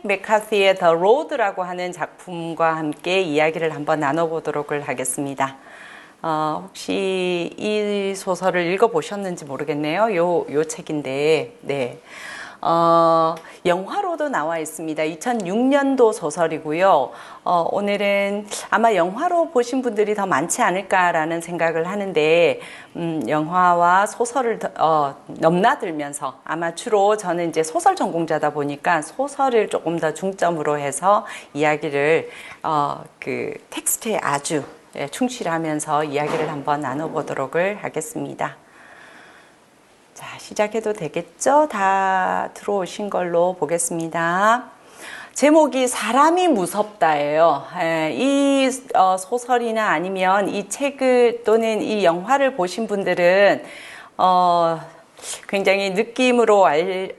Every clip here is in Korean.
맥카시의 The Road라고 하는 작품과 함께 이야기를 한번 나눠보도록 하겠습니다. 혹시 이 소설을 읽어보셨는지 모르겠네요. 요 책인데, 네. 영화로도 나와 있습니다. 2006년도 소설이고요. 오늘은 아마 영화로 보신 분들이 더 많지 않을까라는 생각을 하는데, 영화와 소설을 넘나들면서 아마 주로 저는 이제 소설 전공자다 보니까 소설을 조금 더 중점으로 해서 이야기를, 그 텍스트에 아주 충실하면서 이야기를 한번 나눠보도록 하겠습니다. 자, 시작해도 되겠죠? 다 들어오신 걸로 보겠습니다. 제목이 사람이 무섭다예요. 이 소설이나 아니면 이 책을 또는 이 영화를 보신 분들은 굉장히 느낌으로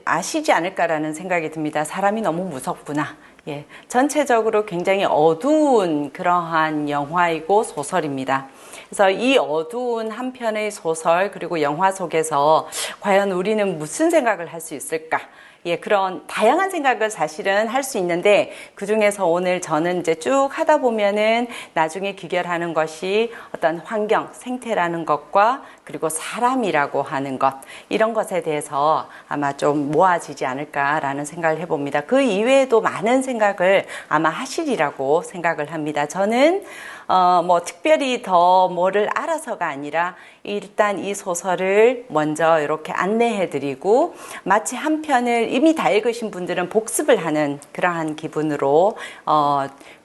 아시지 않을까라는 생각이 듭니다. 사람이 너무 무섭구나. 예, 전체적으로 굉장히 어두운 그러한 영화이고 소설입니다. 그래서 이 어두운 한 편의 소설 그리고 영화 속에서 과연 우리는 무슨 생각을 할 수 있을까? 예, 그런 다양한 생각을 사실은 할 수 있는데 그 중에서 오늘 저는 이제 쭉 하다 보면은 나중에 귀결하는 것이 어떤 환경, 생태라는 것과 그리고 사람이라고 하는 것 이런 것에 대해서 아마 좀 모아지지 않을까라는 생각을 해봅니다. 그 이외에도 많은 생각을 아마 하시리라고 생각을 합니다. 저는 뭐 특별히 더 뭐를 알아서가 아니라 일단 이 소설을 먼저 이렇게 안내해드리고 마치 한 편을 이미 다 읽으신 분들은 복습을 하는 그러한 기분으로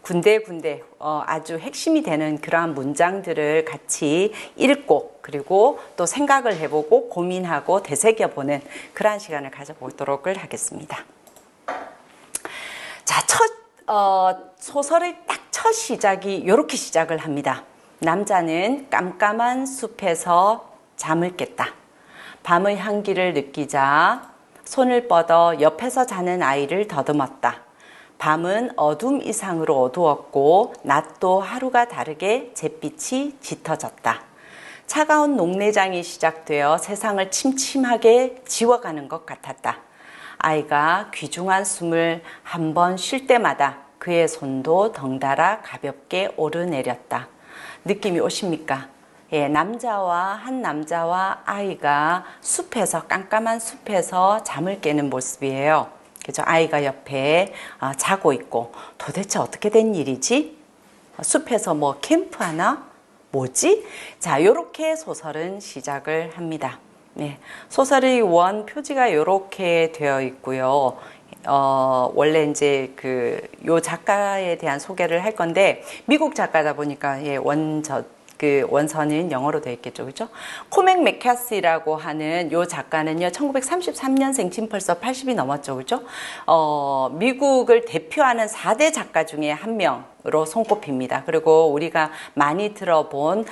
군데군데 아주 핵심이 되는 그러한 문장들을 같이 읽고 그리고 또 생각을 해보고 고민하고 되새겨보는 그러한 시간을 가져보도록 하겠습니다. 자, 소설의 딱 첫 시작이 이렇게 시작을 합니다. 남자는 깜깜한 숲에서 잠을 깼다. 밤의 향기를 느끼자 손을 뻗어 옆에서 자는 아이를 더듬었다. 밤은 어둠 이상으로 어두웠고 낮도 하루가 다르게 잿빛이 짙어졌다. 차가운 녹내장이 시작되어 세상을 침침하게 지워가는 것 같았다. 아이가 귀중한 숨을 한 번 쉴 때마다 그의 손도 덩달아 가볍게 오르내렸다. 느낌이 오십니까? 예, 한 남자와 아이가 숲에서 깜깜한 숲에서 잠을 깨는 모습이에요. 그죠? 아이가 옆에 자고 있고 도대체 어떻게 된 일이지? 숲에서 뭐 캠프하나? 뭐지? 자, 요렇게 소설은 시작을 합니다. 네, 소설의 원 표지가 이렇게 되어 있고요. 원래 이제 요 작가에 대한 소개를 할 건데 미국 작가다 보니까 예, 원서는 영어로 되어 있겠죠, 그죠? 코맥 맥카시라고 하는 요 작가는요, 1933년생, 지금 벌써 80이 넘었죠, 그죠? 미국을 대표하는 4대 작가 중에 한 명으로 손꼽힙니다. 그리고 우리가 많이 들어본,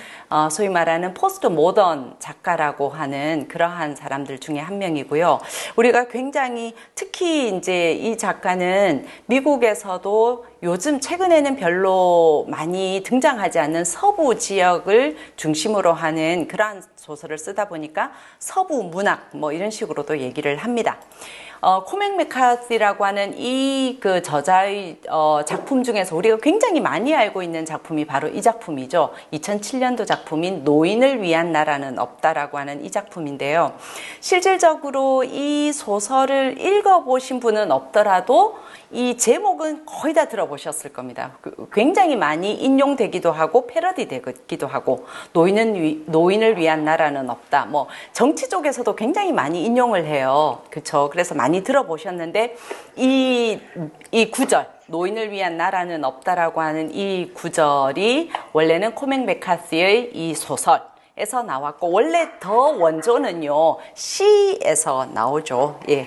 소위 말하는 포스트 모던 작가라고 하는 그러한 사람들 중에 한 명이고요. 우리가 굉장히 특히 이제 이 작가는 미국에서도 요즘 최근에는 별로 많이 등장하지 않는 서부 지역을 중심으로 하는 그러한 소설을 쓰다 보니까 서부 문학 뭐 이런 식으로도 얘기를 합니다. 코맥 맥카시라고 하는 이 저자의 작품 중에서 우리가 굉장히 많이 알고 있는 작품이 바로 이 작품이죠. 2007년도 작품인 노인을 위한 나라는 없다라고 하는 이 작품인데요. 실질적으로 이 소설을 읽어보신 분은 없더라도 이 제목은 거의 다 들어보셨을 겁니다. 굉장히 많이 인용되기도 하고 패러디 되기도 하고 노인을 위한 나라는 없다. 뭐 정치 쪽에서도 굉장히 많이 인용을 해요. 그렇죠? 그래서 많이 들어보셨는데 이 구절 노인을 위한 나라는 없다라고 하는 이 구절이 원래는 코맥 맥카시의 이 소설에서 나왔고 원래 더 원조는요 시에서 나오죠. 예.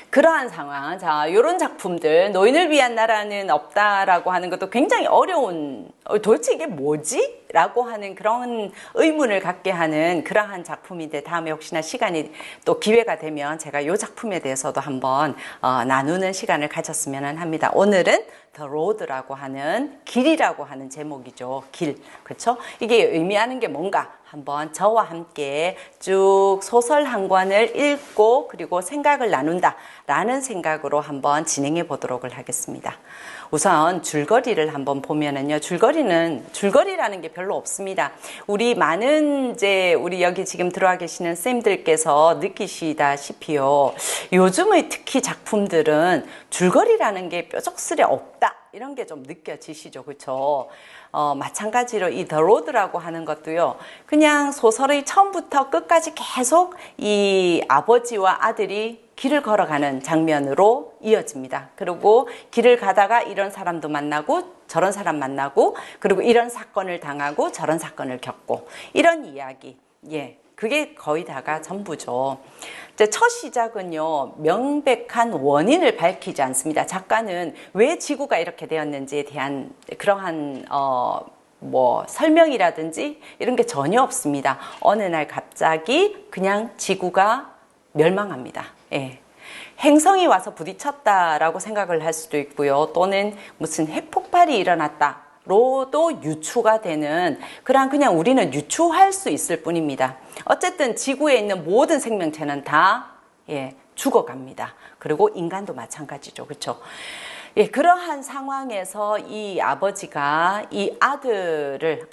그러한 상황, 자, 요런 작품들, 노인을 위한 나라는 없다라고 하는 것도 굉장히 어려운, 도대체 이게 뭐지? 라고 하는 그런 의문을 갖게 하는 그러한 작품인데, 다음에 혹시나 시간이 또 기회가 되면 제가 이 작품에 대해서도 한번 나누는 시간을 가졌으면 합니다. 오늘은 The Road라고 하는, 길이라고 하는 제목이죠. 길. 그렇죠? 이게 의미하는 게 뭔가 한번 저와 함께 쭉 소설 한 권을 읽고 그리고 생각을 나눈다 라는 생각으로 한번 진행해 보도록 하겠습니다. 우선 줄거리를 한번 보면은요, 줄거리라는 게 별로 없습니다. 우리 많은 우리 여기 지금 들어와 계시는 쌤들께서 느끼시다시피요, 요즘의 특히 작품들은 줄거리라는 게 뾰족스레 없다, 이런 게 좀 느껴지시죠, 그렇죠? 마찬가지로 이 The Road라고 하는 것도요, 그냥 소설의 처음부터 끝까지 계속 이 아버지와 아들이 길을 걸어가는 장면으로 이어집니다. 그리고 길을 가다가 이런 사람도 만나고 저런 사람 만나고, 그리고 이런 사건을 당하고 저런 사건을 겪고, 이런 이야기. 예, 그게 거의 다가 전부죠. 첫 시작은요, 명백한 원인을 밝히지 않습니다. 작가는 왜 지구가 이렇게 되었는지에 대한 그러한 설명이라든지 이런 게 전혀 없습니다. 어느 날 갑자기 그냥 지구가 멸망합니다. 예. 행성이 와서 부딪혔다라고 생각을 할 수도 있고요. 또는 무슨 핵폭발이 일어났다로도 유추가 되는, 그냥 우리는 유추할 수 있을 뿐입니다. 어쨌든 지구에 있는 모든 생명체는 다 죽어갑니다. 그리고 인간도 마찬가지죠. 그렇죠? 예, 그러한 상황에서 이 아버지가 이 아들을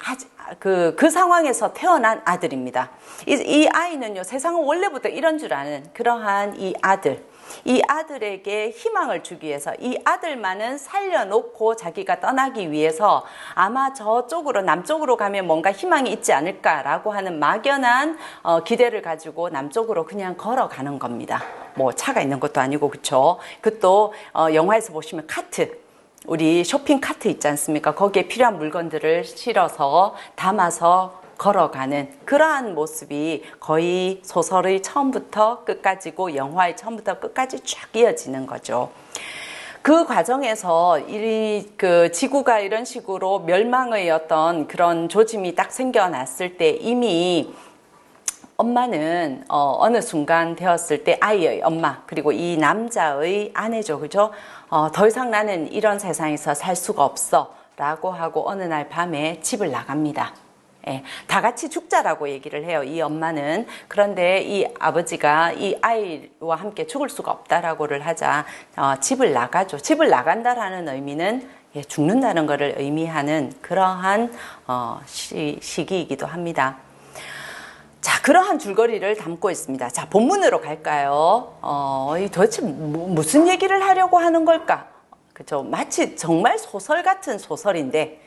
그 상황에서 태어난 아들입니다. 이 아이는요, 세상은 원래부터 이런 줄 아는 그러한 이 아들에게 희망을 주기 위해서, 이 아들만은 살려놓고 자기가 떠나기 위해서 아마 저쪽으로, 남쪽으로 가면 뭔가 희망이 있지 않을까라고 하는 막연한 기대를 가지고 남쪽으로 그냥 걸어가는 겁니다. 뭐 차가 있는 것도 아니고, 그쵸? 그것도 영화에서 보시면 카트, 우리 쇼핑 카트 있지 않습니까? 거기에 필요한 물건들을 실어서 담아서 걸어가는 그러한 모습이 거의 소설의 처음부터 끝까지고 영화의 처음부터 끝까지 쭉 이어지는 거죠. 그 과정에서 그 지구가 이런 식으로 멸망의 어떤 그런 조짐이 딱 생겨났을 때, 이미 엄마는 어느 순간 되었을 때 아이의 엄마, 그리고 이 남자의 아내죠. 그죠? 더 이상 나는 이런 세상에서 살 수가 없어 라고 하고 어느 날 밤에 집을 나갑니다. 예, 다 같이 죽자라고 얘기를 해요, 이 엄마는. 그런데 이 아버지가 이 아이와 함께 죽을 수가 없다라고를 하자 집을 나가죠. 집을 나간다라는 의미는 죽는다는 것을 의미하는 그러한 시기이기도 합니다. 자, 그러한 줄거리를 담고 있습니다. 자, 본문으로 갈까요? 도대체 무슨 얘기를 하려고 하는 걸까? 그죠? 마치 정말 소설 같은 소설인데,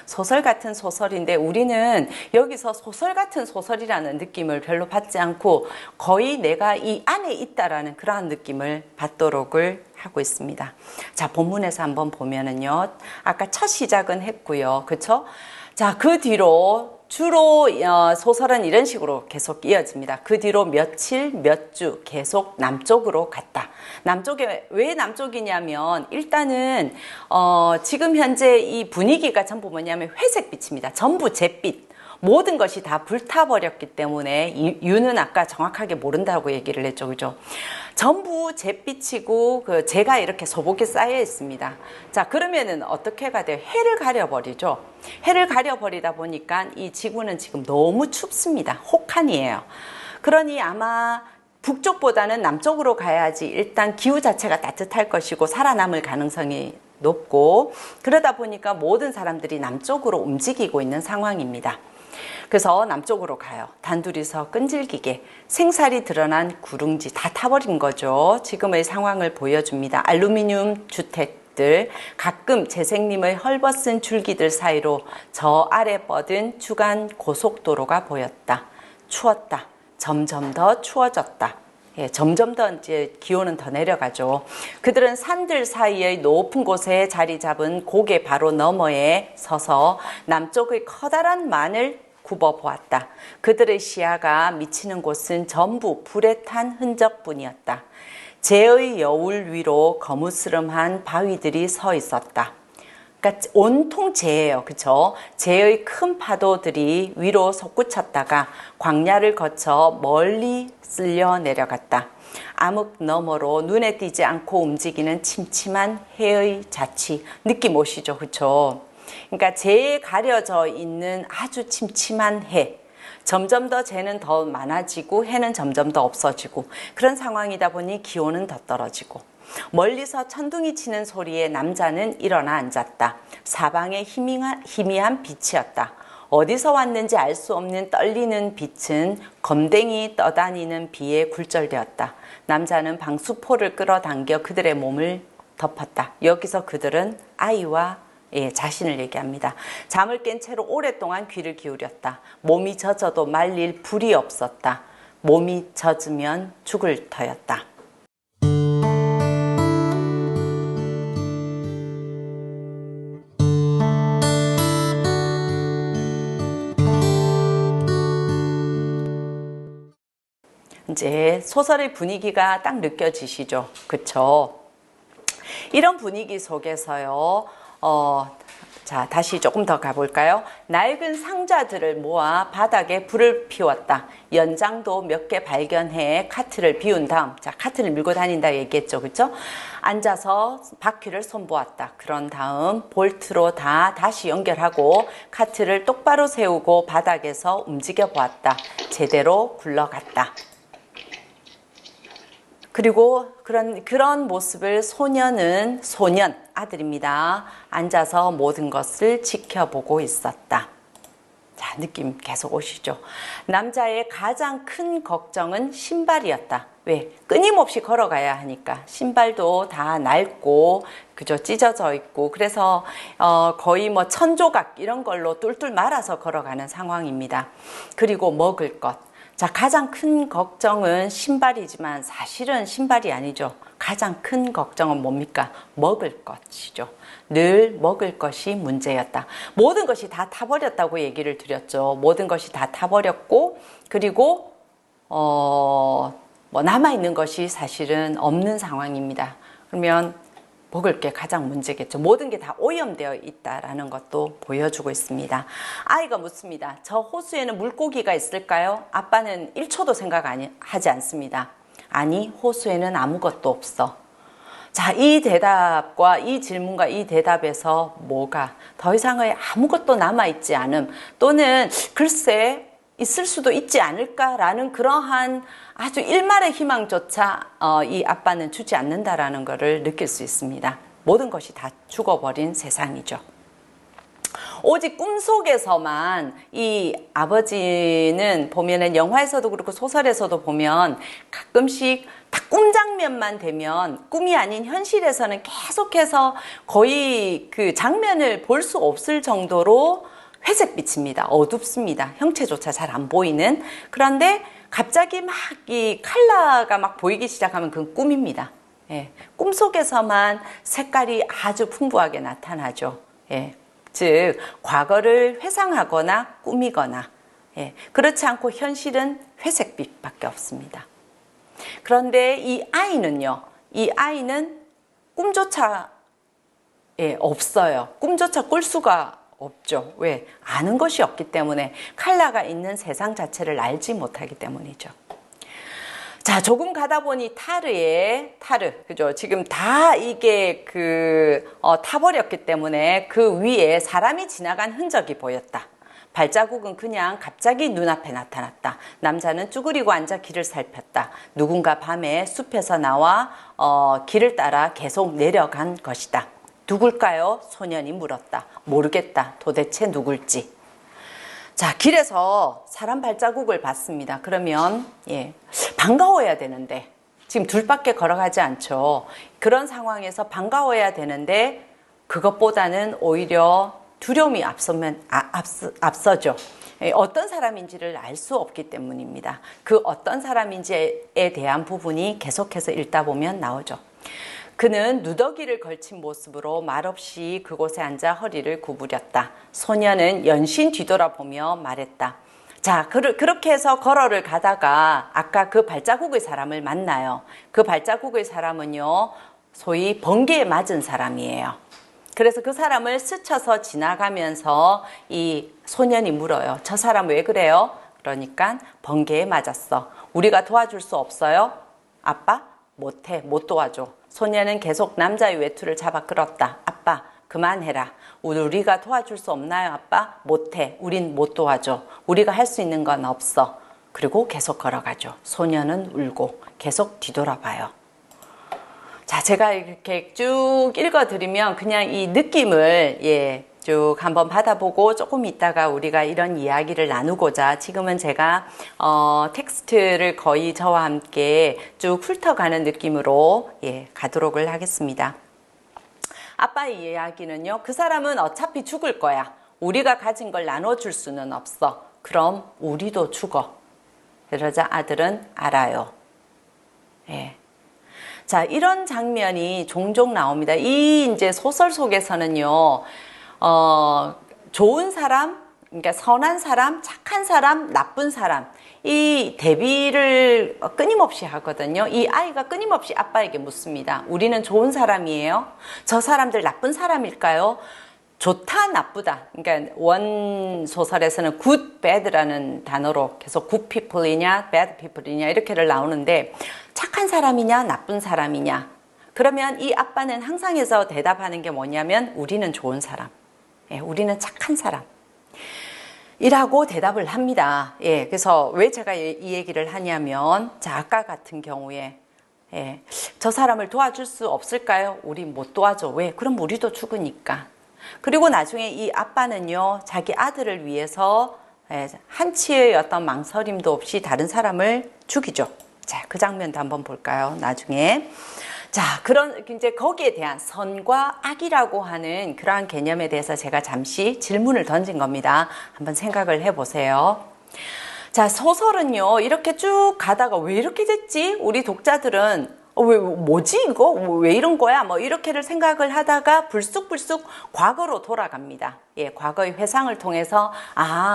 소설 같은 소설인데 우리는 여기서 소설 같은 소설이라는 느낌을 별로 받지 않고 거의 내가 이 안에 있다라는 그러한 느낌을 받도록을 하고 있습니다. 자, 본문에서 한번 보면은요, 아까 첫 시작은 했고요, 그렇죠? 자, 그 뒤로 주로 소설은 이런 식으로 계속 이어집니다. 그 뒤로 며칠, 몇 주 계속 남쪽으로 갔다. 남쪽에, 왜 남쪽이냐면, 일단은 지금 현재 이 분위기가 전부 뭐냐면 회색빛입니다. 전부 잿빛. 모든 것이 다 불타버렸기 때문에, 유는 아까 정확하게 모른다고 얘기를 했죠. 그죠? 전부 잿빛이고, 재가 이렇게 소복에 쌓여 있습니다. 자, 그러면은 어떻게가 돼요? 해를 가려버리죠. 해를 가려버리다 보니까 이 지구는 지금 너무 춥습니다. 혹한이에요. 그러니 아마 북쪽보다는 남쪽으로 가야지 일단 기후 자체가 따뜻할 것이고 살아남을 가능성이 높고, 그러다 보니까 모든 사람들이 남쪽으로 움직이고 있는 상황입니다. 그래서 남쪽으로 가요. 단둘이서 끈질기게 생살이 드러난 구릉지 다 타버린 거죠. 지금의 상황을 보여줍니다. 알루미늄 주택들, 가끔 재생림의 헐벗은 줄기들 사이로 저 아래 뻗은 주간 고속도로가 보였다. 추웠다. 점점 더 추워졌다. 점점 더 이제 기온은 더 내려가죠. 그들은 산들 사이의 높은 곳에 자리 잡은 고개 바로 너머에 서서 남쪽의 커다란 만을 굽어보았다. 그들의 시야가 미치는 곳은 전부 불에 탄 흔적뿐이었다. 재의 여울 위로 거무스름한 바위들이 서 있었다. 그러니까 온통 재예요. 그쵸? 재의 큰 파도들이 위로 솟구쳤다가 광야를 거쳐 멀리 쓸려 내려갔다. 암흑 너머로 눈에 띄지 않고 움직이는 침침한 해의 자취. 느낌 오시죠? 그쵸? 그러니까 재에 가려져 있는 아주 침침한 해. 점점 더 재는 더 많아지고 해는 점점 더 없어지고 그런 상황이다 보니 기온은 더 떨어지고 멀리서 천둥이 치는 소리에 남자는 일어나 앉았다. 사방에 희미한 빛이었다. 어디서 왔는지 알 수 없는 떨리는 빛은 검댕이 떠다니는 비에 굴절되었다. 남자는 방수포를 끌어당겨 그들의 몸을 덮었다. 여기서 그들은 아이와 자신을 얘기합니다. 잠을 깬 채로 오랫동안 귀를 기울였다. 몸이 젖어도 말릴 불이 없었다. 몸이 젖으면 죽을 터였다. 이제 소설의 분위기가 딱 느껴지시죠? 그쵸? 이런 분위기 속에서요, 자, 다시 조금 더 가볼까요? 낡은 상자들을 모아 바닥에 불을 피웠다. 연장도 몇 개 발견해 카트를 비운 다음, 자, 카트를 밀고 다닌다 얘기했죠. 그쵸? 앉아서 바퀴를 손보았다. 그런 다음 볼트로 다시 연결하고 카트를 똑바로 세우고 바닥에서 움직여 보았다. 제대로 굴러갔다. 그리고 그런 모습을 소년 아들입니다. 앉아서 모든 것을 지켜보고 있었다. 자, 느낌 계속 오시죠? 남자의 가장 큰 걱정은 신발이었다. 왜? 끊임없이 걸어가야 하니까. 신발도 다 낡고, 그죠? 찢어져 있고. 그래서, 거의 뭐 천조각 이런 걸로 뚫뚫 말아서 걸어가는 상황입니다. 그리고 먹을 것. 자, 가장 큰 걱정은 신발이지만 사실은 신발이 아니죠. 가장 큰 걱정은 뭡니까? 먹을 것이죠. 늘 먹을 것이 문제였다. 모든 것이 다 타버렸다고 얘기를 드렸죠. 모든 것이 다 타버렸고, 그리고 뭐 남아있는 것이 사실은 없는 상황입니다. 그러면 먹을 게 가장 문제겠죠. 모든 게 다 오염되어 있다라는 것도 보여주고 있습니다. 아이가 묻습니다. 저 호수에는 물고기가 있을까요? 아빠는 1초도 생각하지 않습니다. 아니, 호수에는 아무것도 없어. 자, 이 대답과 이 질문과 이 대답에서 뭐가 더 이상의 아무것도 남아있지 않음 또는 글쎄 있을 수도 있지 않을까라는 그러한 아주 일말의 희망조차 이 아빠는 주지 않는다라는 것을 느낄 수 있습니다. 모든 것이 다 죽어버린 세상이죠. 오직 꿈속에서만 이 아버지는 보면은 영화에서도 그렇고 소설에서도 보면 가끔씩 딱 꿈 장면만 되면 꿈이 아닌 현실에서는 계속해서 거의 그 장면을 볼 수 없을 정도로 회색빛입니다. 어둡습니다. 형체조차 잘 안 보이는. 그런데 갑자기 막 이 컬러가 막 보이기 시작하면 그건 꿈입니다. 예, 꿈속에서만 색깔이 아주 풍부하게 나타나죠. 예, 즉 과거를 회상하거나 꾸미거나 그렇지 않고 현실은 회색빛밖에 없습니다. 그런데 이 아이는 꿈조차 없어요. 꿈조차 꿀 수가 없죠. 왜? 아는 것이 없기 때문에 컬러가 있는 세상 자체를 알지 못하기 때문이죠. 자, 조금 가다 보니 그죠? 지금 다 이게 타버렸기 때문에 그 위에 사람이 지나간 흔적이 보였다. 발자국은 그냥 갑자기 눈앞에 나타났다. 남자는 쭈그리고 앉아 길을 살폈다. 누군가 밤에 숲에서 나와 길을 따라 계속 내려간 것이다. 누굴까요? 소년이 물었다. 모르겠다. 도대체 누굴지. 자, 길에서 사람 발자국을 봤습니다. 그러면 반가워야 되는데 지금 둘밖에 걸어가지 않죠. 그런 상황에서 반가워야 되는데 그것보다는 오히려 두려움이 앞서죠. 어떤 사람인지를 알 수 없기 때문입니다. 그 어떤 사람인지에 대한 부분이 계속해서 읽다 보면 나오죠. 그는 누더기를 걸친 모습으로 말없이 그곳에 앉아 허리를 구부렸다. 소년은 연신 뒤돌아보며 말했다. 자, 그렇게 해서 걸어를 가다가 아까 그 발자국의 사람을 만나요. 그 발자국의 사람은요, 소위 번개에 맞은 사람이에요. 그래서 그 사람을 스쳐서 지나가면서 이 소년이 물어요. 저 사람 왜 그래요? 그러니까 번개에 맞았어. 우리가 도와줄 수 없어요? 아빠? 못해. 못 도와줘. 소년은 계속 남자의 외투를 잡아 끌었다. 아빠, 그만해라. 우리가 도와줄 수 없나요, 아빠? 못해. 우린 못 도와줘. 우리가 할 수 있는 건 없어. 그리고 계속 걸어가죠. 소년은 울고 계속 뒤돌아봐요. 자, 제가 이렇게 쭉 읽어드리면 그냥 이 느낌을 쭉 한번 받아보고 조금 있다가 우리가 이런 이야기를 나누고자 지금은 제가 텍스트를 거의 저와 함께 쭉 훑어가는 느낌으로 가도록 하겠습니다. 아빠의 이야기는요. 그 사람은 어차피 죽을 거야. 우리가 가진 걸 나눠줄 수는 없어. 그럼 우리도 죽어. 그러자 아들은 알아요. 자, 이런 장면이 종종 나옵니다. 이 이제 소설 속에서는요, 좋은 사람, 그러니까 선한 사람, 착한 사람, 나쁜 사람, 이 대비를 끊임없이 하거든요. 이 아이가 끊임없이 아빠에게 묻습니다. 우리는 좋은 사람이에요? 저 사람들 나쁜 사람일까요? 좋다, 나쁘다. 그러니까 원 소설에서는 good, bad라는 단어로 계속 good people이냐, bad people이냐 이렇게를 나오는데 착한 사람이냐, 나쁜 사람이냐. 그러면 이 아빠는 항상 해서 대답하는 게 뭐냐면 우리는 좋은 사람. 우리는 착한 사람. 이라고 대답을 합니다. 그래서 왜 제가 이 얘기를 하냐면 자, 아까 같은 경우에 저 사람을 도와줄 수 없을까요? 우리 못 도와줘. 왜? 그럼 우리도 죽으니까. 그리고 나중에 이 아빠는요, 자기 아들을 위해서 한치의 어떤 망설임도 없이 다른 사람을 죽이죠. 자, 그 장면도 한번 볼까요? 나중에. 자, 이제 거기에 대한 선과 악이라고 하는 그러한 개념에 대해서 제가 잠시 질문을 던진 겁니다. 한번 생각을 해보세요. 자, 소설은요, 이렇게 쭉 가다가 왜 이렇게 됐지? 우리 독자들은 뭐지 이거? 왜 이런 거야? 뭐 이렇게를 생각을 하다가 불쑥불쑥 과거로 돌아갑니다. 과거의 회상을 통해서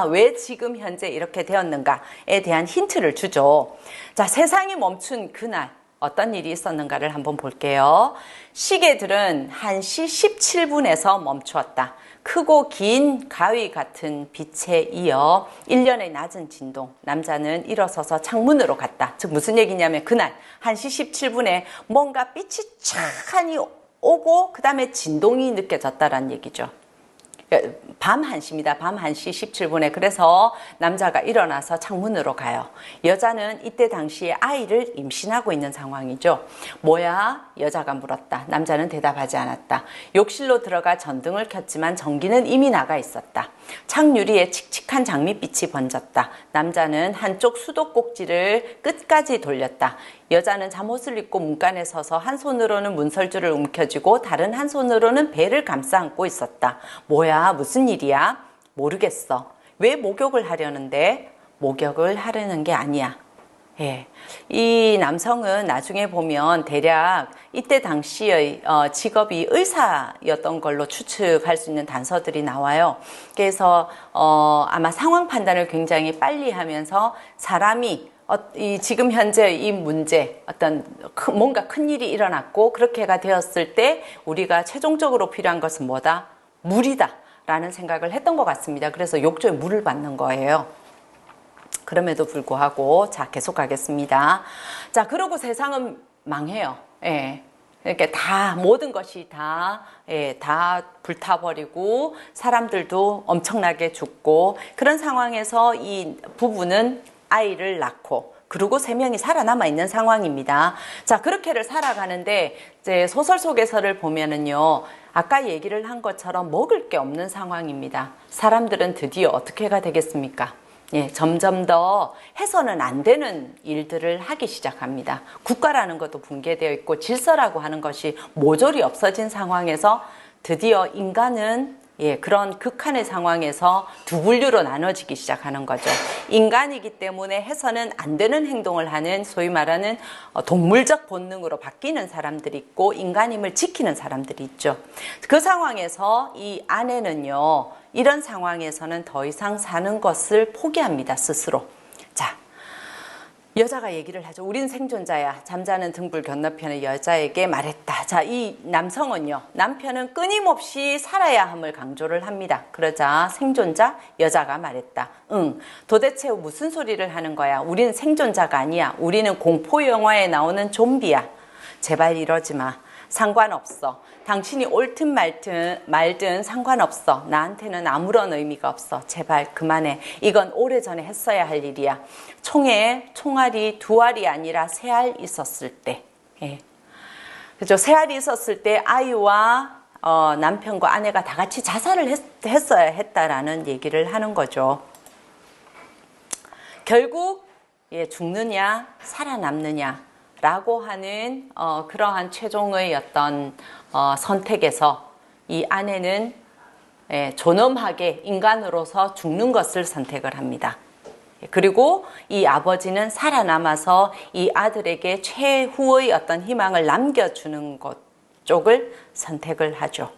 왜 지금 현재 이렇게 되었는가에 대한 힌트를 주죠. 자, 세상이 멈춘 그날 어떤 일이 있었는가를 한번 볼게요. 시계들은 1시 17분에서 멈추었다. 크고 긴 가위 같은 빛에 이어 일련의 낮은 진동. 남자는 일어서서 창문으로 갔다. 즉 무슨 얘기냐면 그날 1시 17분에 뭔가 빛이 촥하니 오고 그 다음에 진동이 느껴졌다라는 얘기죠. 밤 1시입니다. 밤 1시 17분에. 그래서 남자가 일어나서 창문으로 가요. 여자는 이때 당시에 아이를 임신하고 있는 상황이죠. 뭐야? 여자가 물었다. 남자는 대답하지 않았다. 욕실로 들어가 전등을 켰지만 전기는 이미 나가 있었다. 창유리에 칙칙한 장밋빛이 번졌다. 남자는 한쪽 수도꼭지를 끝까지 돌렸다. 여자는 잠옷을 입고 문간에 서서 한 손으로는 문설주를 움켜쥐고 다른 한 손으로는 배를 감싸 안고 있었다. 뭐야? 무슨 일이야? 모르겠어. 왜 목욕을 하려는데? 목욕을 하려는 게 아니야. 이 남성은 나중에 보면 대략 이때 당시의 직업이 의사였던 걸로 추측할 수 있는 단서들이 나와요. 그래서 아마 상황 판단을 굉장히 빨리 하면서 사람이 지금 현재 이 문제, 뭔가 큰 일이 일어났고 그렇게가 되었을 때 우리가 최종적으로 필요한 것은 뭐다? 물이다 라는 생각을 했던 것 같습니다. 그래서 욕조에 물을 받는 거예요. 그럼에도 불구하고 자, 계속 가겠습니다. 자, 그러고 세상은 망해요. 이렇게 다 모든 것이 다 불타버리고 사람들도 엄청나게 죽고 그런 상황에서 이 부부는 아이를 낳고 그리고 3명이 살아남아 있는 상황입니다. 자, 그렇게를 살아가는데 이제 소설 속에서를 보면은요, 아까 얘기를 한 것처럼 먹을 게 없는 상황입니다. 사람들은 드디어 어떻게가 되겠습니까? 점점 더 해서는 안 되는 일들을 하기 시작합니다. 국가라는 것도 붕괴되어 있고 질서라고 하는 것이 모조리 없어진 상황에서 드디어 인간은 그런 극한의 상황에서 두 분류로 나눠지기 시작하는 거죠. 인간이기 때문에 해서는 안 되는 행동을 하는 소위 말하는 동물적 본능으로 바뀌는 사람들이 있고 인간임을 지키는 사람들이 있죠. 그 상황에서 이 아내는요, 이런 상황에서는 더 이상 사는 것을 포기합니다, 스스로. 자, 여자가 얘기를 하죠. 우린 생존자야. 잠자는 등불 건너편의 여자에게 말했다. 자, 이 남성은요. 남편은 끊임없이 살아야 함을 강조를 합니다. 그러자 생존자 여자가 말했다. 응, 도대체 무슨 소리를 하는 거야. 우린 생존자가 아니야. 우리는 공포 영화에 나오는 좀비야. 제발 이러지 마. 상관없어. 당신이 옳든 말든 상관없어. 나한테는 아무런 의미가 없어. 제발 그만해. 이건 오래전에 했어야 할 일이야. 총에 총알이 2알이 아니라 3알 있었을 때. 예. 그죠? 3알이 있었을 때 아이와 남편과 아내가 다 같이 자살을 했어야 했다라는 얘기를 하는 거죠. 결국 죽느냐 살아남느냐 라고 하는 그러한 최종의 어떤 선택에서 이 아내는 존엄하게 인간으로서 죽는 것을 선택을 합니다. 그리고 이 아버지는 살아남아서 이 아들에게 최후의 어떤 희망을 남겨주는 것 쪽을 선택을 하죠.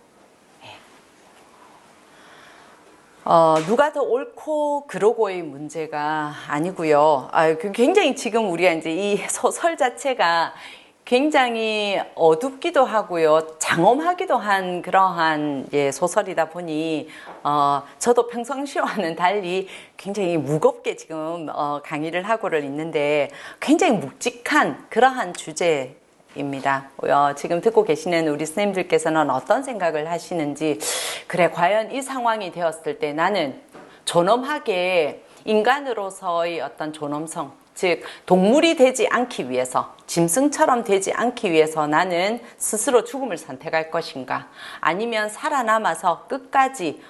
누가 더 옳고 그러고의 문제가 아니고요. 굉장히 지금 우리가 이제 이 소설 자체가 굉장히 어둡기도 하고요. 장엄하기도 한 그러한 소설이다 보니 저도 평상시와는 달리 굉장히 무겁게 지금 강의를 하고를 있는데 굉장히 묵직한 그러한 주제입니다. 지금 듣고 계시는 우리 선생님들께서는 어떤 생각을 하시는지, 그래 과연 이 상황이 되었을 때 나는 존엄하게 인간으로서의 어떤 존엄성, 즉 동물이 되지 않기 위해서, 짐승처럼 되지 않기 위해서 나는 스스로 죽음을 선택할 것인가, 아니면 살아남아서 끝까지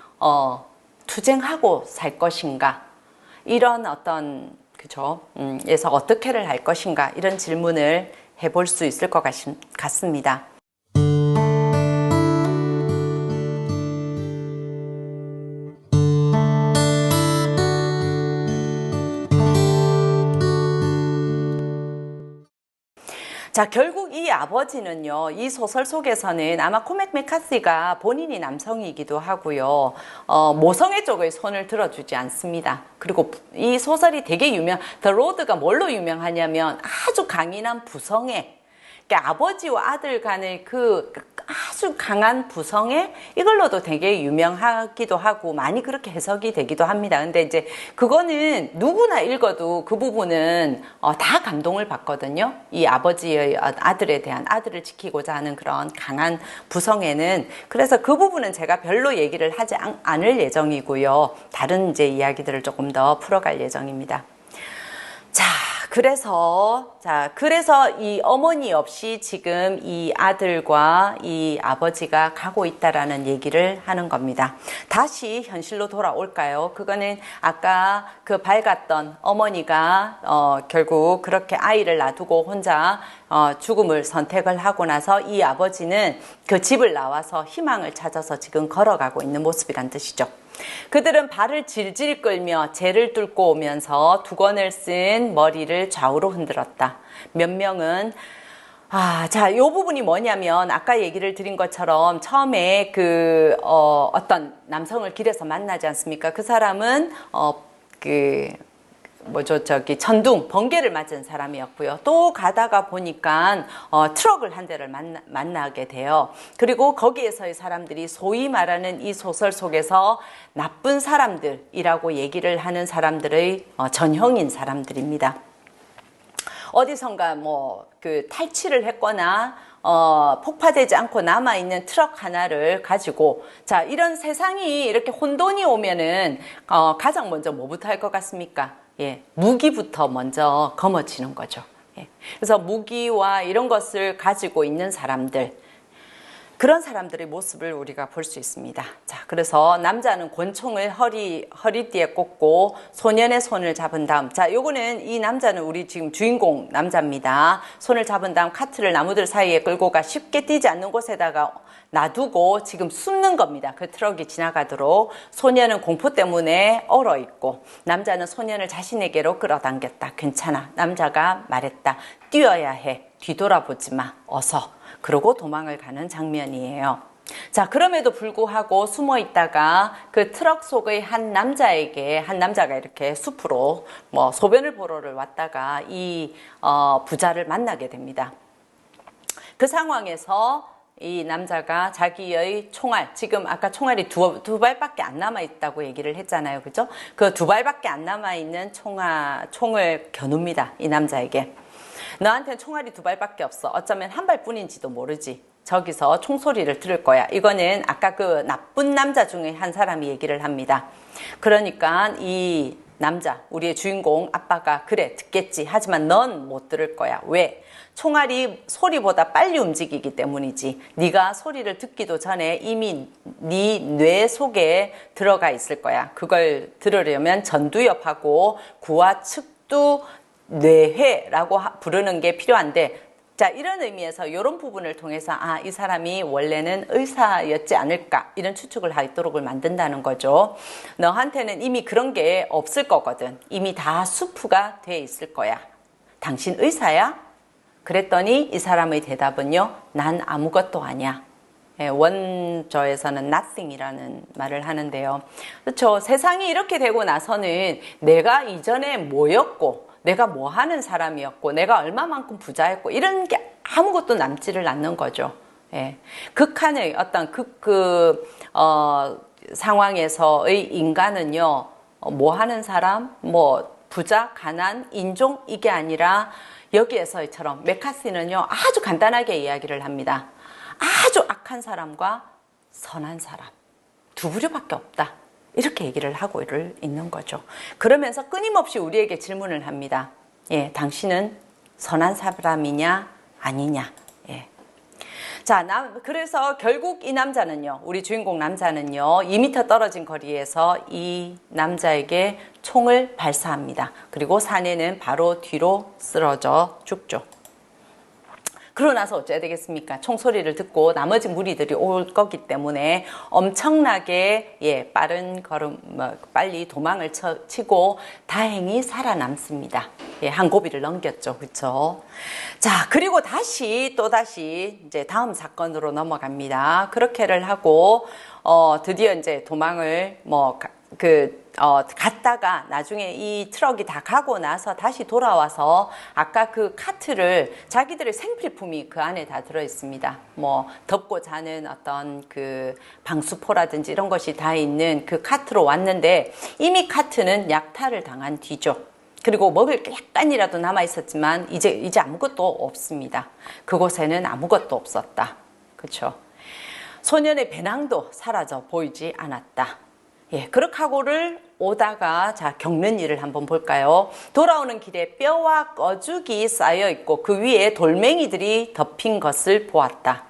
투쟁하고 살 것인가, 이런 어떤 그래서 어떻게를 할 것인가, 이런 질문을 해볼 수 있을 것 같습니다. 자, 결국 이 아버지는요, 이 소설 속에서는 아마 코맥 메카시가 본인이 남성이기도 하고요, 모성애 쪽의 손을 들어주지 않습니다. 그리고 이 소설이 되게 The Road가 뭘로 유명하냐면 아주 강인한 부성애, 그러니까 아버지와 아들 간의 그 아주 강한 부성애, 이걸로도 되게 유명하기도 하고 많이 그렇게 해석이 되기도 합니다. 근데 이제 그거는 누구나 읽어도 그 부분은 다 감동을 받거든요. 이 아버지의 아들에 대한, 아들을 지키고자 하는 그런 강한 부성애는. 그래서 그 부분은 제가 별로 얘기를 하지 않을 예정이고요. 다른 이제 이야기들을 조금 더 풀어갈 예정입니다. 그래서 이 어머니 없이 지금 이 아들과 이 아버지가 가고 있다라는 얘기를 하는 겁니다. 다시 현실로 돌아올까요? 그거는 아까 그 밝았던 어머니가 결국 그렇게 아이를 놔두고 혼자 죽음을 선택을 하고 나서 이 아버지는 그 집을 나와서 희망을 찾아서 지금 걸어가고 있는 모습이란 뜻이죠. 그들은 발을 질질 끌며 재를 뚫고 오면서 두건을 쓴 머리를 좌우로 흔들었다. 몇 명은 이 부분이 뭐냐면 아까 얘기를 드린 것처럼 처음에 어떤 남성을 길에서 만나지 않습니까? 그 사람은 천둥, 번개를 맞은 사람이었고요. 또 가다가 보니까 트럭을 한 대를 만나게 돼요. 그리고 거기에서의 사람들이 소위 말하는 이 소설 속에서 나쁜 사람들이라고 얘기를 하는 사람들의 전형인 사람들입니다. 어디선가 탈취를 했거나 폭파되지 않고 남아있는 트럭 하나를 가지고, 이런 세상이 이렇게 혼돈이 오면은 가장 먼저 뭐부터 할 것 같습니까? 무기부터 먼저 거머쥐는 거죠. 그래서 무기와 이런 것을 가지고 있는 사람들, 그런 사람들의 모습을 우리가 볼 수 있습니다. 그래서 남자는 권총을 허리띠에 꽂고 소년의 손을 잡은 다음, 요거는 이 남자는 우리 지금 주인공 남자입니다. 손을 잡은 다음 카트를 나무들 사이에 끌고 가 쉽게 뛰지 않는 곳에다가 놔두고 지금 숨는 겁니다. 그 트럭이 지나가도록. 소년은 공포 때문에 얼어있고, 남자는 소년을 자신에게로 끌어당겼다. 괜찮아. 남자가 말했다. 뛰어야 해. 뒤돌아보지 마. 어서. 그러고 도망을 가는 장면이에요. 자, 그럼에도 불구하고 숨어 있다가 그 트럭 속의 한 남자가 이렇게 숲으로 뭐 소변을 보러를 왔다가 이 부자를 만나게 됩니다. 그 상황에서 이 남자가 자기의 총알, 지금 아까 총알이 두 발밖에 안 남아 있다고 얘기를 했잖아요. 그죠? 그 두 발밖에 안 남아 있는 총을 겨눕니다. 이 남자에게. 너한테는 총알이 두 발밖에 없어. 어쩌면 한 발뿐인지도 모르지. 저기서 총소리를 들을 거야. 이거는 아까 그 나쁜 남자 중에 한 사람이 얘기를 합니다. 그러니까 이 남자, 우리의 주인공 아빠가 그래 듣겠지. 하지만 넌 못 들을 거야. 왜? 총알이 소리보다 빨리 움직이기 때문이지. 네가 소리를 듣기도 전에 이미 네 뇌 속에 들어가 있을 거야. 그걸 들으려면 전두엽하고 구와 측두 뇌회라고 부르는 게 필요한데, 자, 이런 의미에서 이런 부분을 통해서 이 사람이 원래는 의사였지 않을까 이런 추측을 하도록 만든다는 거죠. 너한테는 이미 그런 게 없을 거거든. 이미 다 수프가 돼 있을 거야. 당신 의사야? 그랬더니 이 사람의 대답은요, 난 아무것도 아니야. 원저에서는 nothing이라는 말을 하는데요. 그렇죠. 세상이 이렇게 되고 나서는 내가 이전에 뭐였고, 내가 뭐 하는 사람이었고, 내가 얼마만큼 부자였고, 이런 게 아무것도 남지를 않는 거죠. 예. 극한의 어떤 상황에서의 인간은요, 뭐 하는 사람, 뭐 부자, 가난, 인종, 이게 아니라 여기에서처럼 메카시는요, 아주 간단하게 이야기를 합니다. 아주 악한 사람과 선한 사람, 두 부류밖에 없다. 이렇게 얘기를 하고 있는 거죠. 그러면서 끊임없이 우리에게 질문을 합니다. 예, 당신은 선한 사람이냐 아니냐. 예. 자, 그래서 결국 이 남자는요, 우리 주인공 남자는요, 2m 떨어진 거리에서 이 남자에게 총을 발사합니다. 그리고 사내는 바로 뒤로 쓰러져 죽죠. 그러고 나서 어째야 되겠습니까? 총소리를 듣고 나머지 무리들이 올 거기 때문에 엄청나게 빠른 걸음, 빨리 도망을 치고 다행히 살아남습니다. 한 고비를 넘겼죠. 그렇죠? 자, 그리고 또다시 이제 다음 사건으로 넘어갑니다. 그렇게를 하고 드디어 이제 도망을 갔다가 나중에 이 트럭이 다 가고 나서 다시 돌아와서 아까 그 카트를, 자기들의 생필품이 그 안에 다 들어있습니다. 뭐 덮고 자는 어떤 그 방수포라든지 이런 것이 다 있는 그 카트로 왔는데, 이미 카트는 약탈을 당한 뒤죠. 그리고 먹을 게 약간이라도 남아있었지만 이제 아무것도 없습니다. 그곳에는 아무것도 없었다. 그렇죠? 소년의 배낭도 사라져 보이지 않았다. 예, 그렇게하고를 오다가 자, 겪는 일을 한번 볼까요? 돌아오는 길에 뼈와 꺼죽이 쌓여 있고 그 위에 돌멩이들이 덮인 것을 보았다.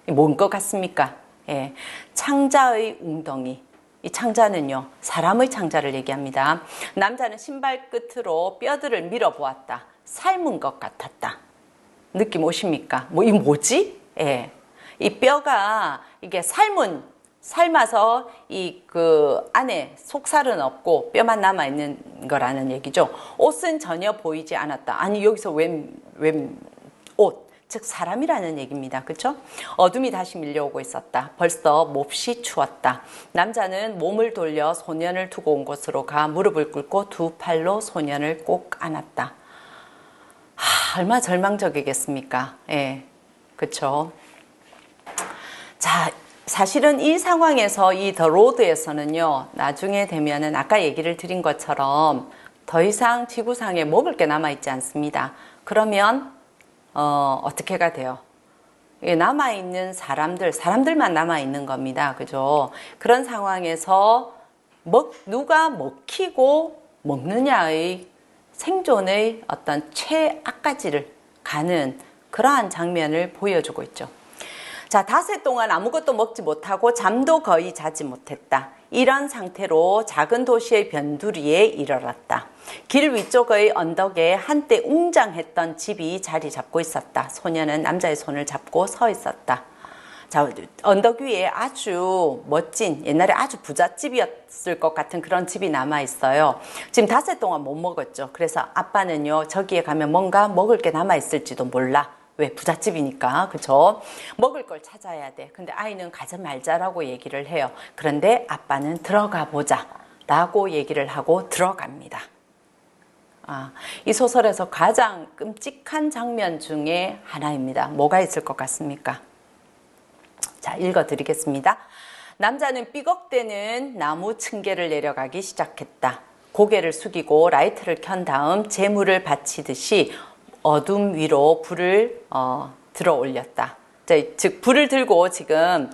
뭔 것 같습니까? 예, 창자의 웅덩이. 이 창자는요, 사람의 창자를 얘기합니다. 남자는 신발 끝으로 뼈들을 밀어보았다. 삶은 것 같았다. 느낌 오십니까? 이 뭐지? 예, 이 뼈가 이게 삶아서 그 안에 속살은 없고 뼈만 남아 있는 거라는 얘기죠. 옷은 전혀 보이지 않았다. 아니, 여기서 웬 옷, 즉 사람이라는 얘기입니다. 그렇죠? 어둠이 다시 밀려오고 있었다. 벌써 몹시 추웠다. 남자는 몸을 돌려 소년을 두고 온 곳으로 가 무릎을 꿇고 두 팔로 소년을 꼭 안았다. 얼마나 절망적이겠습니까? 예, 그렇죠? 자, 사실은 이 상황에서 이 더 로드에서는요, 나중에 되면은 아까 얘기를 드린 것처럼 더 이상 지구상에 먹을 게 남아있지 않습니다. 그러면 어떻게가 돼요? 남아있는 사람들만 남아있는 겁니다. 그죠? 그런 상황에서 누가 먹히고 먹느냐의 생존의 어떤 최악까지를 가는 그러한 장면을 보여주고 있죠. 자, 닷새 동안 아무것도 먹지 못하고 잠도 거의 자지 못했다. 이런 상태로 작은 도시의 변두리에 이르렀다. 길 위쪽의 언덕에 한때 웅장했던 집이 자리 잡고 있었다. 소년은 남자의 손을 잡고 서 있었다. 자, 언덕 위에 아주 멋진, 옛날에 아주 부잣집이었을 것 같은 그런 집이 남아 있어요. 지금 닷새 동안 못 먹었죠. 그래서 아빠는요, 저기에 가면 뭔가 먹을 게 남아 있을지도 몰라. 왜? 부잣집이니까. 그죠? 먹을 걸 찾아야 돼. 근데 아이는 가지 말자라고 얘기를 해요. 그런데 아빠는 들어가 보자 라고 얘기를 하고 들어갑니다. 이 소설에서 가장 끔찍한 장면 중에 하나입니다. 뭐가 있을 것 같습니까? 자, 읽어드리겠습니다. 남자는 삐걱대는 나무 층계를 내려가기 시작했다. 고개를 숙이고 라이트를 켠 다음 재물을 바치듯이 어둠 위로 불을 들어 올렸다. 즉 불을 들고 지금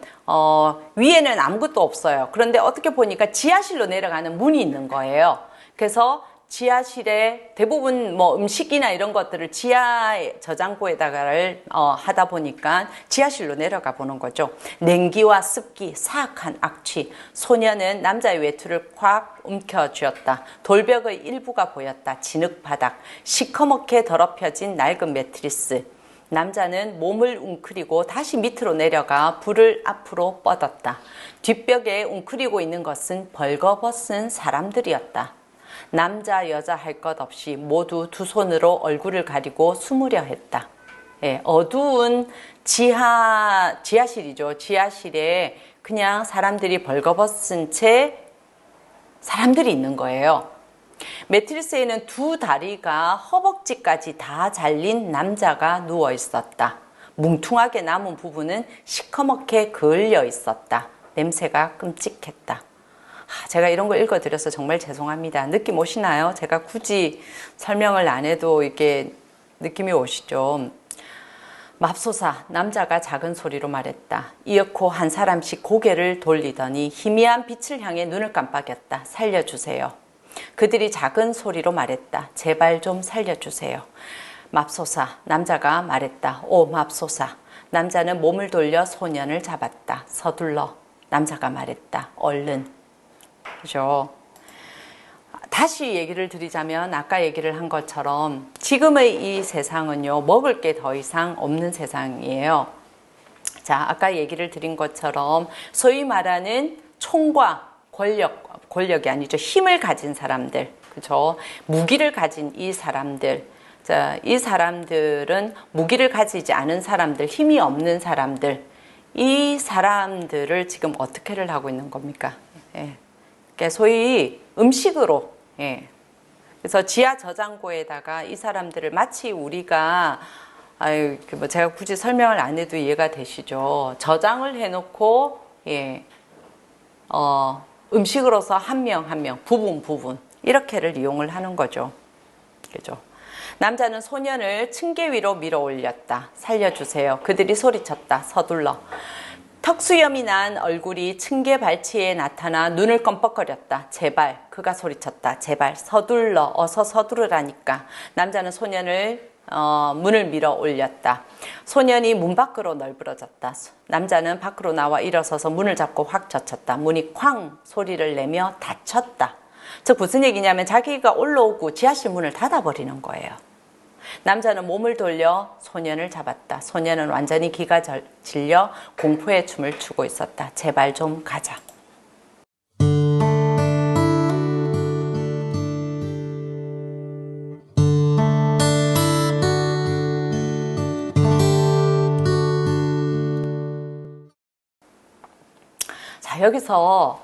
위에는 아무것도 없어요. 그런데 어떻게 보니까 지하실로 내려가는 문이 있는 거예요. 그래서 지하실에 대부분 뭐 음식이나 이런 것들을 지하 저장고에다가를 하다 보니까 지하실로 내려가 보는 거죠. 냉기와 습기, 사악한 악취. 소녀는 남자의 외투를 콱 움켜쥐었다. 돌벽의 일부가 보였다. 진흙바닥, 시커멓게 더럽혀진 낡은 매트리스. 남자는 몸을 웅크리고 다시 밑으로 내려가 불을 앞으로 뻗었다. 뒷벽에 웅크리고 있는 것은 벌거벗은 사람들이었다. 남자 여자 할 것 없이 모두 두 손으로 얼굴을 가리고 숨으려 했다. 예, 어두운 지하실이죠. 지하실에 그냥 사람들이 벌거벗은 채 사람들이 있는 거예요. 매트리스에는 두 다리가 허벅지까지 다 잘린 남자가 누워 있었다. 뭉퉁하게 남은 부분은 시커멓게 그을려 있었다. 냄새가 끔찍했다. 제가 이런 거 읽어드려서 정말 죄송합니다. 느낌 오시나요? 제가 굳이 설명을 안 해도 이게 느낌이 오시죠? 맙소사, 남자가 작은 소리로 말했다. 이윽고 한 사람씩 고개를 돌리더니 희미한 빛을 향해 눈을 깜빡였다. 살려주세요. 그들이 작은 소리로 말했다. 제발 좀 살려주세요. 맙소사, 남자가 말했다. 오, 맙소사. 남자는 몸을 돌려 소년을 잡았다. 서둘러. 남자가 말했다. 얼른. 그죠? 다시 얘기를 드리자면 아까 얘기를 한 것처럼 지금의 이 세상은요, 먹을 게 더 이상 없는 세상이에요. 자, 아까 얘기를 드린 것처럼 소위 말하는 총과 권력이 아니죠. 힘을 가진 사람들, 그죠? 무기를 가진 이 사람들. 자, 이 사람들은 무기를 가지지 않은 사람들, 힘이 없는 사람들, 이 사람들을 지금 어떻게를 하고 있는 겁니까? 예. 소위 음식으로, 예. 그래서 지하 저장고에다가 이 사람들을 마치 우리가, 뭐 제가 굳이 설명을 안 해도 이해가 되시죠? 저장을 해놓고, 예, 음식으로서 한 명 한 명, 부분, 이렇게를 이용을 하는 거죠. 그죠? 남자는 소년을 층계 위로 밀어 올렸다. 살려주세요. 그들이 소리쳤다. 서둘러. 턱수염이 난 얼굴이 층계 발치에 나타나 눈을 껌뻑거렸다. 제발. 그가 소리쳤다. 제발 서둘러. 어서 서두르라니까. 남자는 소년을 문을 밀어 올렸다. 소년이 문 밖으로 널브러졌다. 남자는 밖으로 나와 일어서서 문을 잡고 확 젖혔다. 문이 쾅 소리를 내며 닫혔다. 즉 무슨 얘기냐면 자기가 올라오고 지하실 문을 닫아버리는 거예요. 남자는 몸을 돌려 소년을 잡았다. 소년은 완전히 기가 질려 공포의 춤을 추고 있었다. 제발 좀 가자. 자, 여기서